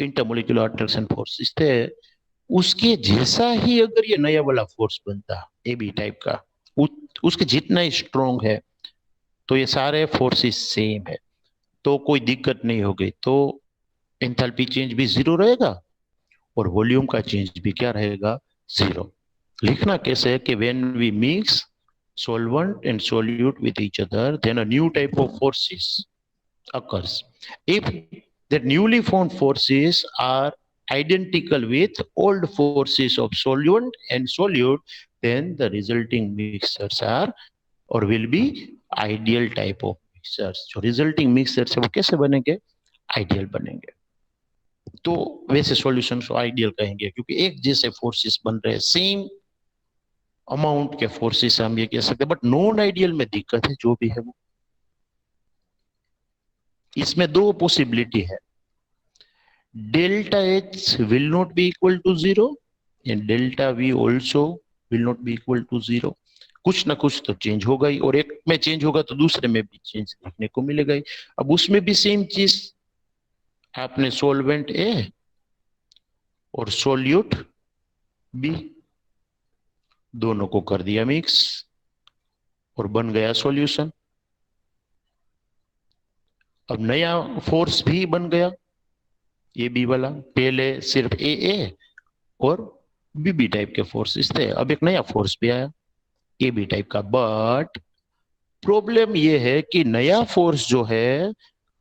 इंटरमोलिकुलर अट्रैक्शन फोर्सेस थे उसके जैसा ही अगर ये नया वाला फोर्स बनता ए बी टाइप का, उसके जितना ही स्ट्रॉन्ग है, तो ये सारे फोर्सेस सेम है, तो कोई दिक्कत नहीं हो गई। तो एंथैल्पी चेंज भी 0 रहेगा और वॉल्यूम का चेंज भी क्या रहेगा? 0। लिखना कैसे है कि when we mix solvent and solute with each other, then a new type of forces occurs. If the newly formed forces are identical with old forces of solvent and solute, then the resulting mixtures are or will be ideal type of mixtures. जो resulting mixtures है वो कैसे बनेंगे? आइडियल बनेंगे। तो वैसे सॉल्यूशन को आइडियल कहेंगे क्योंकि एक जैसे फोर्सेस बन रहे हैं, सेम अमाउंट के फोर्सेस हम ये कह सकते हैं। बट नॉन आइडियल में दिक्कत है जो भी है वो, इसमें दो पॉसिबिलिटी है, delta H will not be equal to 0 and delta V also will not be equal to 0। कुछ ना कुछ तो चेंज होगा ही, और एक में चेंज होगा तो दूसरे में भी चेंज देखने को मिलेगा ही। अब उसमें भी सेम चीज, आपने सोलवेंट ए और सोल्यूट बी दोनों को कर दिया मिक्स और बन गया सॉल्यूशन। अब नया फोर्स भी बन गया ए बी वाला, पहले सिर्फ ए और बी टाइप के फोर्सेस थे, अब एक नया फोर्स भी आया ए बी टाइप का। बट प्रॉब्लम ये है कि नया फोर्स जो है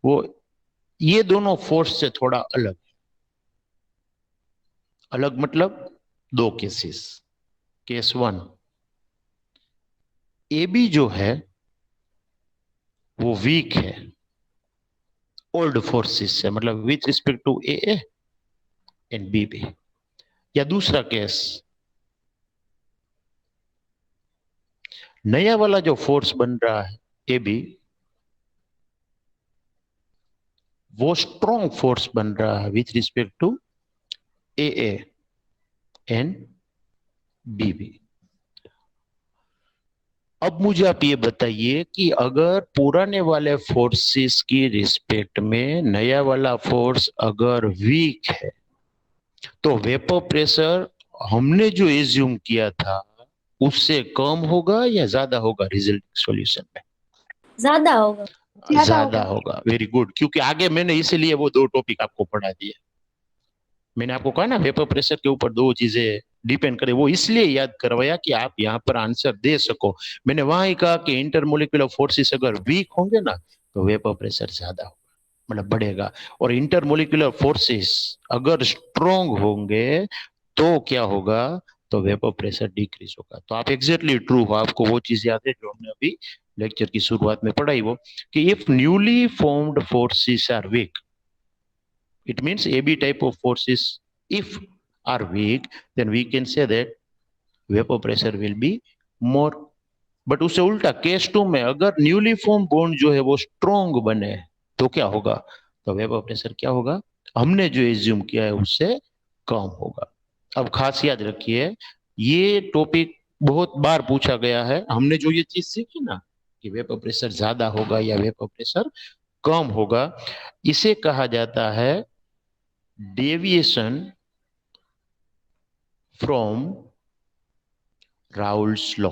वो ये दोनों फोर्स से थोड़ा अलग, अलग मतलब दो केसेस। केस 1, ए बी जो है वो वीक है ओल्ड फोर्सेस से, मतलब with respect to A and B. या दूसरा केस, नया वाला जो फोर्स बन रहा है ए बी वो स्ट्रॉन्ग फोर्स बन रहा है with respect to A and B. अब मुझे आप ये बताइए कि अगर पुराने वाले फोर्सेस की रिस्पेक्ट में नया वाला फोर्स अगर वीक है तो वेपर प्रेशर हमने जो एज्यूम किया था उससे कम होगा या ज्यादा होगा रिजल्टिंग सॉल्यूशन में? ज्यादा होगा। ज्यादा होगा। वेरी गुड, क्योंकि आगे मैंने इसीलिए वो दो टॉपिक आपको पढ़ा दिए। मैंने आपको कहा ना वेपर प्रेशर के ऊपर दो चीजें डिपेंड करे, वो इसलिए याद करवाया कि आप यहाँ पर आंसर दे सको। मैंने वहां ही कहा कि इंटरमोलिकुलर फोर्सेस अगर वीक होंगे ना तो वेपर प्रेशर ज्यादा होगा, मतलब बढ़ेगा, और इंटरमोलिकुलर फोर्सेस अगर स्ट्रोंग होंगे तो क्या होगा, तो वेपर प्रेशर डिक्रीज होगा। तो आप एग्जैक्टली ट्रू हो, आपको वो चीज याद है जो हमने अभी लेक्चर की शुरुआत में पढ़ाई, वो कि if newly formed forces are weak, it means AB type of forces if are weak, then we can say that vapor pressure will be more। But उससे उल्टा केस टू में अगर न्यूली फॉर्म बॉन्ड जो है वो स्ट्रॉन्ग बने तो क्या होगा, तो वेपर प्रेशर क्या होगा, हमने जो एज्यूम किया है उससे कम होगा। अब खास याद रखिए, ये टॉपिक बहुत बार पूछा गया है, हमने जो ये चीज सीखी ना कि वेपर प्रेशर ज्यादा होगा या वेपर प्रेशर कम होगा, इसे कहा जाता है deviation from Raoult's law.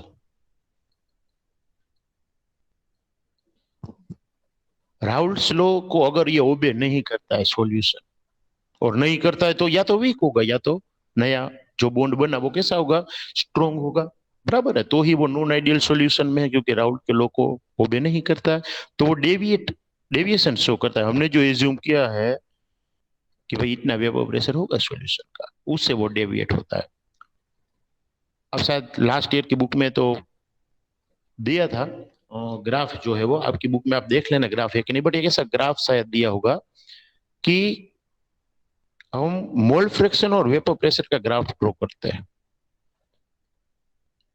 Raoult's law को अगर ये ओबे नहीं करता है सॉल्यूशन, और नहीं करता है तो या तो वीक होगा या तो नया जो बॉन्ड बना वो कैसा होगा, स्ट्रॉन्ग होगा, बराबर है, तो ही वो नॉन आइडियल सॉल्यूशन में है, क्योंकि राउल्ट के लॉ को ओबे नहीं करता है, तो वो डेविएशन शो करता है। हमने जो एज्यूम किया है कि भाई इतना वेपर प्रेशर होगा सॉल्यूशन का, उससे वो डेविएट होता है। अब शायद लास्ट ईयर की बुक में तो दिया था ग्राफ जो है वो, आपकी बुक में आप देख लेना ग्राफ है कि नहीं, बट एक ऐसा ग्राफ शायद दिया होगा कि हम मोल फ्रैक्शन और वेपर प्रेशर का ग्राफ ड्रॉ करते हैं।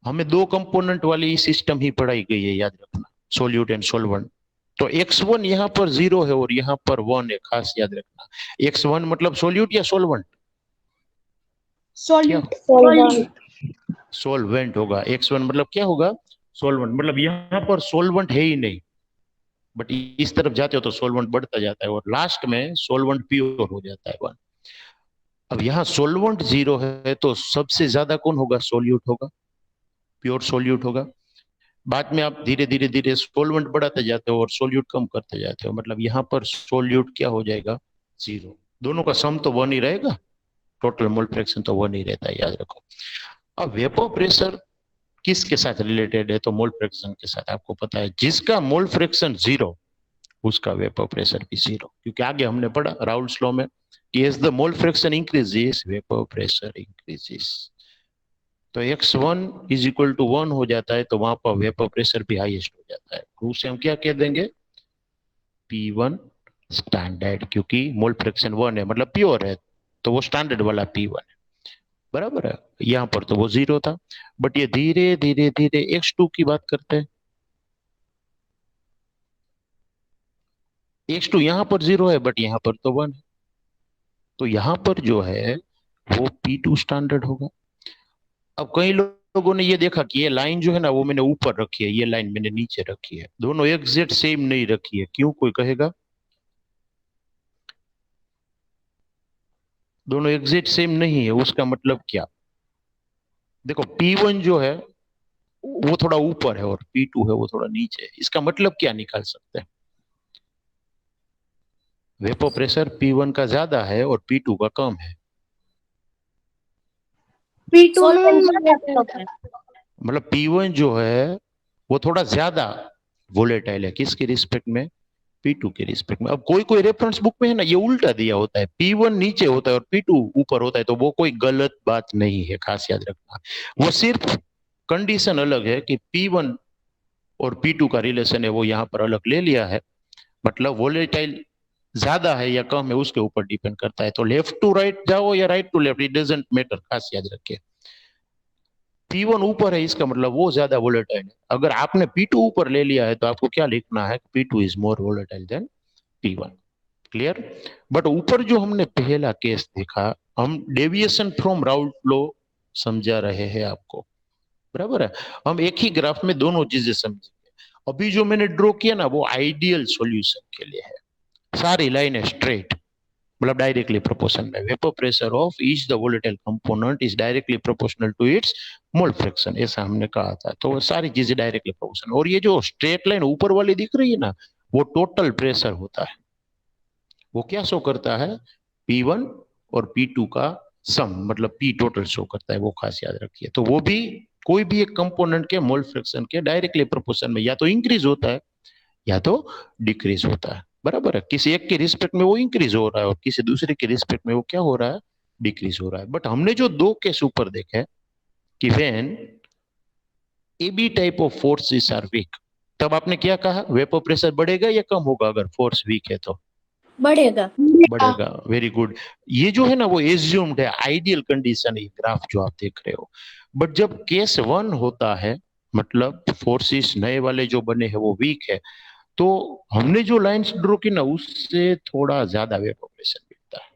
हमें दो कंपोनेंट वाली सिस्टम ही पढ़ाई गई है, याद रखना, सोल्यूट एंड सोलवेंट। तो x1 यहाँ पर 0 है और यहाँ पर 1 है, खास याद रखना। x1 मतलब सोल्यूट या सोलवेंट, सॉल्यूट। सोलवेंट होगा। x1 मतलब क्या होगा, सोलवेंट, मतलब यहाँ पर सोलवेंट है ही नहीं, बट इस तरफ जाते हो तो सोलवेंट बढ़ता जाता है और लास्ट में सोलवेंट प्योर हो जाता है 1। अब यहाँ सोलवेंट 0 है तो सबसे ज्यादा कौन होगा, सोल्यूट होगा, प्योर सोल्यूट होगा। बाद में आप धीरे धीरे धीरे सोलवेंट बढ़ाते जाते हो और सोल्यूट कम करते जाते हो, मतलब यहाँ पर सोल्यूट क्या हो जाएगा, 0। दोनों का सम तो 1 ही रहेगा, टोटल मोल फ्रैक्शन तो 1 ही रहता है, याद रखो। अब वेपर प्रेशर किसके साथ रिलेटेड है, तो मोल फ्रैक्शन के साथ। आपको पता है जिसका मोल फ्रैक्शन 0 उसका वेपर प्रेशर भी 0, क्योंकि आगे हमने पढ़ा राउल्स लॉ में कि as the mole fraction increases vapor pressure increases। तो x1 is equal to 1 हो जाता है तो वहां पर वेपर प्रेशर भी हाईएस्ट हो जाता है, उसे हम क्या कह देंगे, P1 स्टैंडर्ड, क्योंकि मोल फ्रैक्शन 1 है मतलब प्योर है, तो वो स्टैंडर्ड वाला P1 है, बराबर है। यहाँ पर तो वो 0 था, बट ये धीरे धीरे धीरे x2 की बात करते हैं। x2 यहाँ पर 0 है बट यहाँ पर तो 1 है, तो यहाँ पर जो है वो P2 स्टैंडर्ड होगा। अब कई लोगों ने ये देखा कि ये लाइन जो है ना वो मैंने ऊपर रखी है, ये लाइन मैंने नीचे रखी है, दोनों एग्जैक्ट सेम नहीं रखी है, क्यों, कोई कहेगा, दोनों एग्जैक्ट सेम नहीं है, उसका मतलब क्या, देखो P1 जो है वो थोड़ा ऊपर है और P2 है वो थोड़ा नीचे है, इसका मतलब क्या निकाल सकते हैं, वेपर प्रेशर P1 का ज्यादा है और P2 का कम है, P2 मतलब P1 जो है वो थोड़ा ज्यादा वोलेटाइल है, किसके रिस्पेक्ट में, P2 के रिस्पेक्ट में। अब कोई कोई रेफरेंस बुक में है ना ये उल्टा दिया होता है, P1 नीचे होता है और P2 ऊपर होता है, तो वो कोई गलत बात नहीं है, खास याद रखना। वो सिर्फ कंडीशन अलग है कि P1 और P2 का रिलेशन है वो यहाँ पर अलग ले लिया है, मतलब वोलेटाइल ज्यादा है या कम है उसके ऊपर डिपेंड करता है। तो लेफ्ट टू राइट जाओ या right to left, it doesn't matter, खास याद रखिए। P1 ऊपर है इसका मतलब वो ज्यादा वोलेटाइल है, अगर आपने P2 ऊपर ले लिया है तो आपको क्या लिखना है, P2 is more volatile than P1। Clear. But ऊपर जो हमने पहला केस देखा, हम डेविएशन फ्रॉम राउल्ट लॉ समझा रहे हैं आपको, बराबर है, हम एक ही ग्राफ में दोनों चीजें समझेंगे। अभी जो मैंने ड्रॉ किया ना वो आइडियल सॉल्यूशन के लिए है, सारी लाइन स्ट्रेट, मतलब डायरेक्टली प्रोपोर्शन में, vapour pressure of each the volatile component is directly proportional to its mole fraction, ऐसा हमने कहा था। तो सारी चीजें डायरेक्टली प्रोपोर्शनल, और ये जो स्ट्रेट लाइन ऊपर वाली दिख रही है ना वो टोटल प्रेशर होता है, वो क्या शो करता है, P1 और P2 का सम मतलब पी टोटल शो करता है, वो खास याद रखिए। तो वो भी कोई भी एक कंपोनेंट के मोल फ्रैक्शन के डायरेक्टली प्रोपोर्शन में या तो इंक्रीज होता है या तो डिक्रीज होता है, बराबर है। किसी एक के रिस्पेक्ट में वो इंक्रीज हो रहा है और किसी दूसरे के रिस्पेक्ट में वो क्या हो रहा है, डिक्रीज हो रहा है। बट हमने जो दो केस ऊपर देखे कि when A B type of forces are weak, तब आपने क्या कहा, वेपर प्रेशर बढ़ेगा या कम होगा अगर फोर्स वीक है तो? बढ़ेगा। बढ़ेगा। Very good. ये जो है ना वो एज्यूम्ड है, आइडियल कंडीशन है ग्राफ जो आप देख रहे हो। बट जब केस वन होता है, मतलब फोर्सेस नए वाले जो बने हैं वो वीक है, तो हमने जो लाइंस ड्रॉ की ना उससे थोड़ा ज्यादा वेपर प्रेशर मिलता है।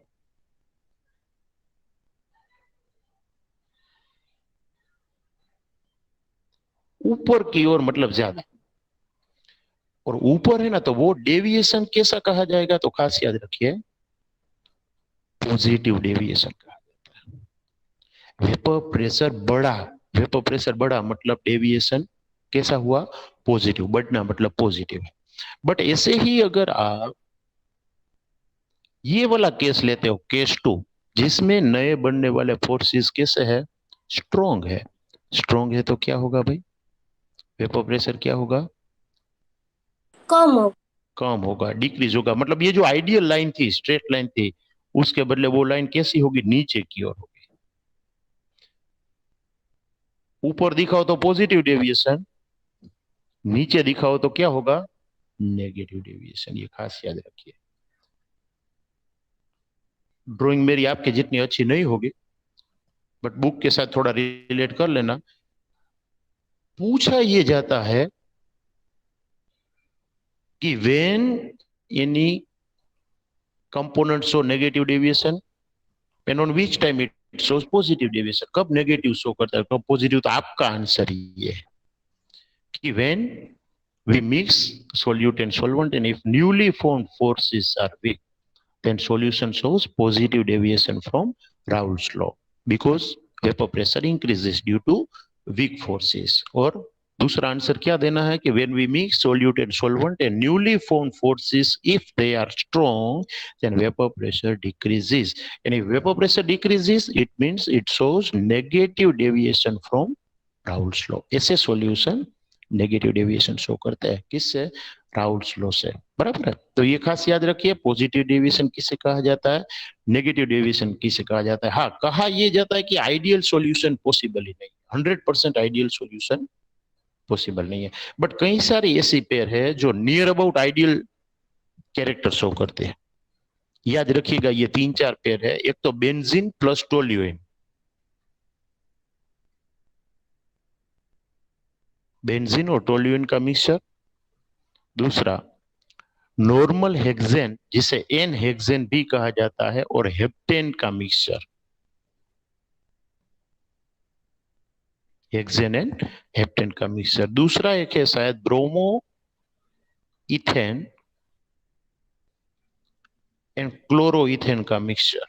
ऊपर की ओर मतलब ज्यादा, और ऊपर है ना तो वो डेविएशन कैसा कहा जाएगा, तो खास याद रखिए पॉजिटिव डेविएशन कहा जाता है। वेपर प्रेशर बढ़ा, वेपर प्रेशर बढ़ा मतलब डेविएशन कैसा हुआ, पॉजिटिव। बढ़ना मतलब पॉजिटिव है। बट ऐसे ही अगर आप ये वाला केस लेते हो, केस टू, जिसमें नए बनने वाले फोर्सेस कैसे है, स्ट्रोंग है। स्ट्रोंग है तो क्या होगा भाई, वेपर प्रेशर क्या होगा, कम हो। कम होगा, डिक्रीज होगा। मतलब ये जो आइडियल लाइन थी, स्ट्रेट लाइन थी, उसके बदले वो लाइन कैसी होगी, नीचे की ओर होगी। ऊपर दिखाओ तो पॉजिटिव डेविएशन, नीचे दिखाओ तो क्या होगा, नेगेटिव डेविएशन। ये खास याद रखिए। ड्राइंग मेरी आपके जितनी अच्छी नहीं होगी, बट बुक के साथ थोड़ा रिलेट कर लेना। पूछा ये जाता है कि when any component show negative deviation and on which time it shows positive deviation, कब नेगेटिव शो करता है कब पॉजिटिव। तो आपका आंसर ये है कि when we mix solute and solvent and if newly formed forces are weak, then solution shows positive deviation from Raoult's law because vapor pressure increases due to weak forces. और दूसरा आंसर क्या देना है कि when we mix solute and solvent and newly formed forces, if they are strong, then vapor pressure decreases. And if vapor pressure decreases, it means it shows negative deviation from Raoult's law. ऐसे सॉल्यूशन नेगेटिव डेविएशन शो करते हैं, किससे, राउल्ट्स लॉ से, बराबर है। तो ये खास याद रखिए, पॉजिटिव डेविएशन किसे कहा जाता है, नेगेटिव डेविएशन किसे कहा जाता है। हाँ, कहा यह जाता है कि आइडियल सॉल्यूशन पॉसिबल ही नहीं, 100% आइडियल सॉल्यूशन पॉसिबल नहीं है। बट कई सारी ऐसी पेयर है जो near about ideal character show करते हैं। याद रखिएगा ये 3-4 पेयर है। एक तो बेंजीन प्लस टोल्यूएन, बेंजीन और टोल्यूएन का मिक्सचर। दूसरा नॉर्मल हेक्सेन, जिसे एन हेक्सेन भी कहा जाता है, और हेप्टेन का मिक्सचर, हेक्सेन एंड हेप्टेन का मिक्सचर। दूसरा एक है शायद bromo ethane and chloro ethane का मिक्सचर।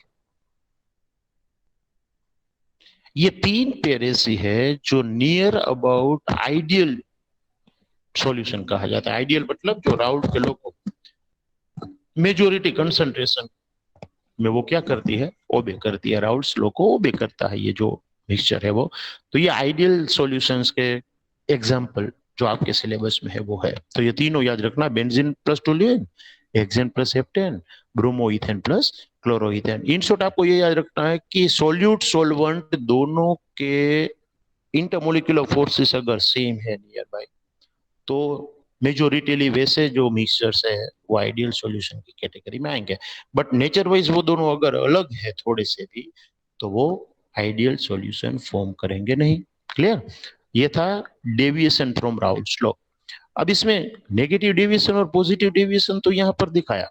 ये 3 पेयर ऐसी है जो नियर अबाउट आइडियल सॉल्यूशन कहा जाता है। आइडियल मतलब जो राउल्ट के लोग मेजोरिटी कंसंट्रेशन में वो क्या करती है, ओबे करती है, राउल्ट्स लॉ को ओबे करता है ये जो मिक्सचर है वो। तो ये आइडियल सॉल्यूशंस के एग्जांपल जो आपके सिलेबस में है वो है। तो ये तीनों याद रखना, benzene plus toluene, hexane plus heptane, bromoethane plus chloroethane. In short आपको ये याद रखना है कि सोल्यूट सोलवेंट दोनों के इंटरमोलिकुलर फोर्सेस अगर सेम है नियर बाय, तो मेजोरिटीली वैसे जो मिक्सचर्स है वो आइडियल सॉल्यूशन की कैटेगरी में आएंगे। बट नेचर वाइज वो दोनों अगर अलग है थोड़े से भी, तो वो आइडियल सॉल्यूशन फॉर्म करेंगे नहीं। क्लियर? ये था डेविएशन फ्रॉम राउल्ट्स लॉ। अब इसमें नेगेटिव डेविएशन और पॉजिटिव डेविएशन तो यहाँ पर दिखाया,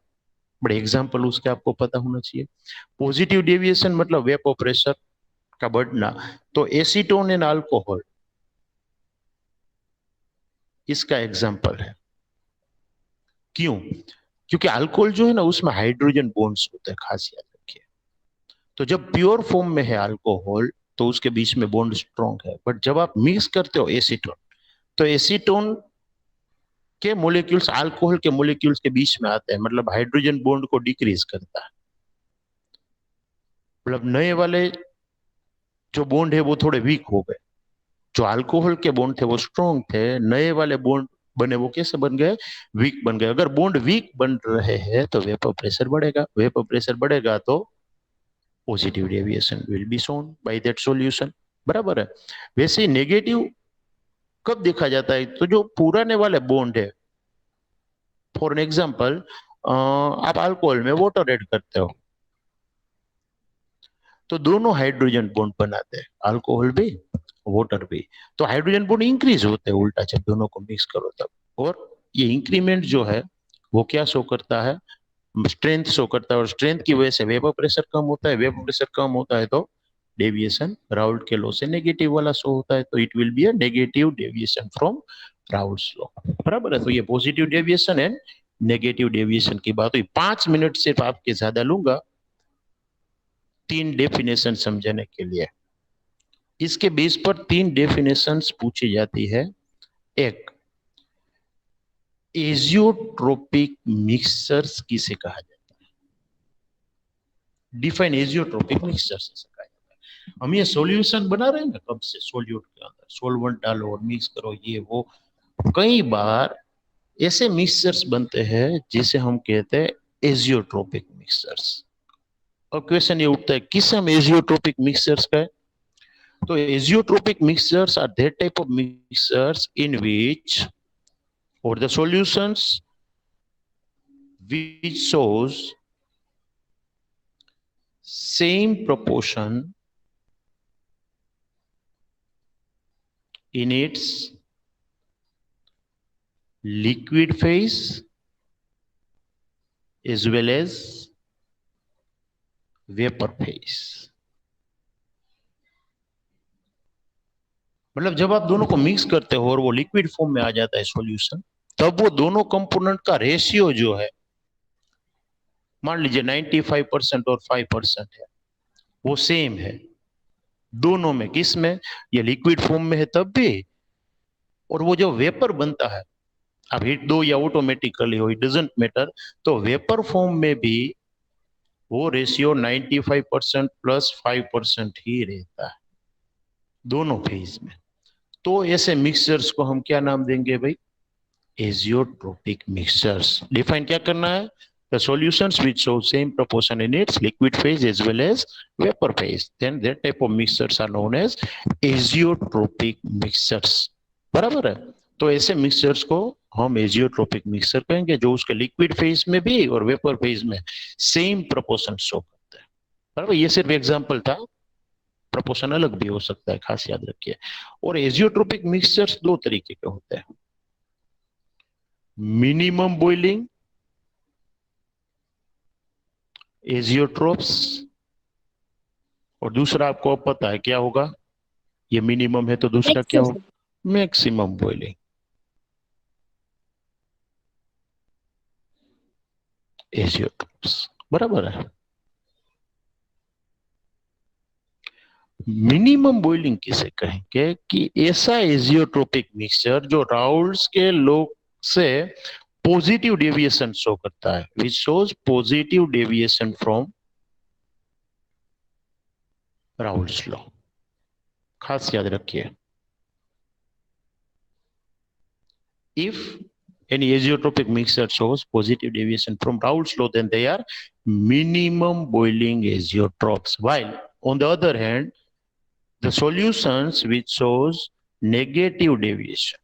बड़े एग्जाम्पल उसके आपको पता होना चाहिए। पॉजिटिव डेविएशन मतलब वेपर प्रेशर का बढ़ना, तो एसीटोन एंड अल्कोहल इसका एग्जाम्पल है। क्यों? क्योंकि अल्कोहल जो है ना उसमें हाइड्रोजन बॉन्ड्स होते हैं, खास याद रखिए। तो जब प्योर फॉर्म में है अल्कोहल तो उसके बीच में बॉन्ड स्ट्रॉन्ग है, बट जब आप मिक्स करते हो एसीटोन, तो एसीटोन के मोलिक्यूल्स अल्कोहल के मोलिक्यूल्स के बीच में आते हैं, मतलब हाइड्रोजन बॉन्ड को डिक्रीज करता है। मतलब नए वाले जो बॉन्ड है वो थोड़े वीक हो गए, जो अल्कोहल के बॉन्ड थे वो स्ट्रॉन्ग थे, नए वाले बॉन्ड बने वो कैसे बन गए, वीक बन गए। अगर बॉन्ड वीक बन रहे हैं तो वेपर प्रेशर बढ़ेगा, वेपर प्रेशर बढ़ेगा तो positive deviation will be shown by that solution. बराबर है। वैसे ही नेगेटिव कब देखा जाता है, तो जो पुराने वाले बॉन्ड है, फॉर एन एग्जाम्पल आप अल्कोहल में वाटर ऐड करते हो तो दोनों हाइड्रोजन बॉन्ड बनाते हैं, अल्कोहल भी वाटर भी, तो हाइड्रोजन बॉन्ड इंक्रीज होते हैं उल्टा जब दोनों को मिक्स करो तब। और ये इंक्रीमेंट जो है वो क्या शो करता है, स्ट्रेंथ शो करता है, और स्ट्रेंथ की वजह से वेपर प्रेशर कम होता है, वेपर प्रेशर कम होता है तो डेविएशन राउल्ट के लॉ से नेगेटिव वाला शो होता है, तो it will be a negative deviation from Raoult's law. बराबर है। तो ये positive deviation and negative deviation की बात हुई। 5 मिनट सिर्फ आपके ज्यादा लूंगा 3 डेफिनेशन समझने के लिए। इसके बेस पर 3 डेफिनेशंस पूछी जाती है। एक, एजियोट्रोपिक मिक्सचर्स किसे कहा जाता है, डिफाइन एजियोट्रोपिक मिक्सचर्स से कहा जाता है। हम ये सॉल्यूशन बना रहे हैं ना कब से, सोल्यूट के अंदर सॉल्वेंट डालो और मिक्स करो, ये वो, कई बार ऐसे मिक्सचर्स बनते हैं जिसे हम कहते हैं एजियोट्रोपिक मिक्सचर्स। और क्वेश्चन ये उठता है किस हम एजियोट्रोपिक मिक्सचर्स का है, तो azeotropic mixtures are that type of mixtures in which, or the solutions which shows same proportion in its liquid phase as well as vapor phase। मतलब जब आप दोनों को मिक्स करते हो और वो लिक्विड फॉर्म में आ जाता है सॉल्यूशन, तब वो दोनों कंपोनेंट का रेशियो जो है, मान लीजिए 95% और 5% है, वो सेम है दोनों में। किस में, ये लिक्विड फॉर्म में है तब भी, और वो जो वेपर बनता है, आप हीट दो या ऑटोमेटिकली हो, इट डजंट मैटर, तो वेपर फॉर्म में भी वो रेशियो 95% प्लस 5% ही रहता है दोनों फेज में। तो ऐसे मिक्सचर्स को हम क्या नाम देंगे भाई, एजियोट्रोपिक मिक्सचर्स। डिफाइन क्या करना है, the solutions which show same proportion in its liquid phase as well as vapor phase, then that type of mixtures are known as azeotropic mixtures। बराबर है। तो ऐसे मिक्सचर्स को हम एजियोट्रोपिक मिक्सचर कहेंगे जो उसके लिक्विड फेज में भी और वेपर फेज में सेम प्रोपोर्शन शो करते हैं। बराबर, ये सिर्फ एग्जांपल था, प्रोपोर्शन अलग भी हो सकता है, खास याद रखिए। और एजियोट्रोपिक मिक्सचर्स 2 तरीके के होते हैं, मिनिमम बॉइलिंग एजियोट्रोप्स, और दूसरा आपको पता है क्या होगा, ये मिनिमम है तो दूसरा क्या होगा, मैक्सिमम बॉइलिंग एजियोट्रोप्स। बराबर है। मिनिमम बॉइलिंग किसे कहेंगे, कि ऐसा एजियोट्रोपिक मिक्सचर जो राउल्ट्स के लॉ से पॉजिटिव डेविएशन शो करता है, which shows positive deviation from Raoult's law. खास याद रखिए, if any azeotropic mixture shows positive deviation from Raoult's law, then they are minimum boiling azeotropes, while on the other hand the solutions which shows negative deviation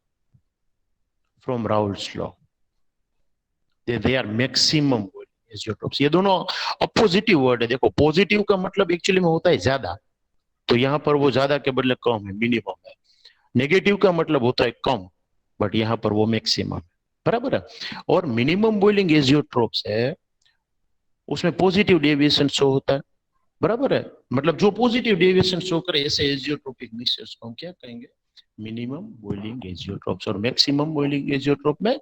from Raoult's law, they are maximum boiling azeotropes। ये दोनों अपोजिटिव वर्ड है। देखो, पॉजिटिव का मतलब एक्चुअली में होता है ज्यादा, तो यहाँ पर वो ज्यादा के बदले कम है, मिनिमम है। नेगेटिव का मतलब होता है कम, बट यहाँ पर वो मैक्सिमम है। बराबर है। और मिनिमम बॉइलिंग एजियोट्रोप्स है, उसमें पॉजिटिव डेविएशन शो होता है। बराबर है। मतलब जो पॉजिटिव डेविएशन शो करे ऐसे एजियोट्रोपिक मिक्सचर्स को हम क्या कहेंगे, मिनिमम बॉइलिंग एजियोट्रोप्स। और मैक्सिमम बॉइलिंग एजियोट्रोप में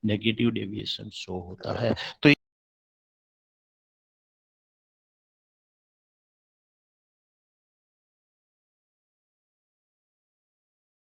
नेगेटिव डेविएशन शो होता है। तो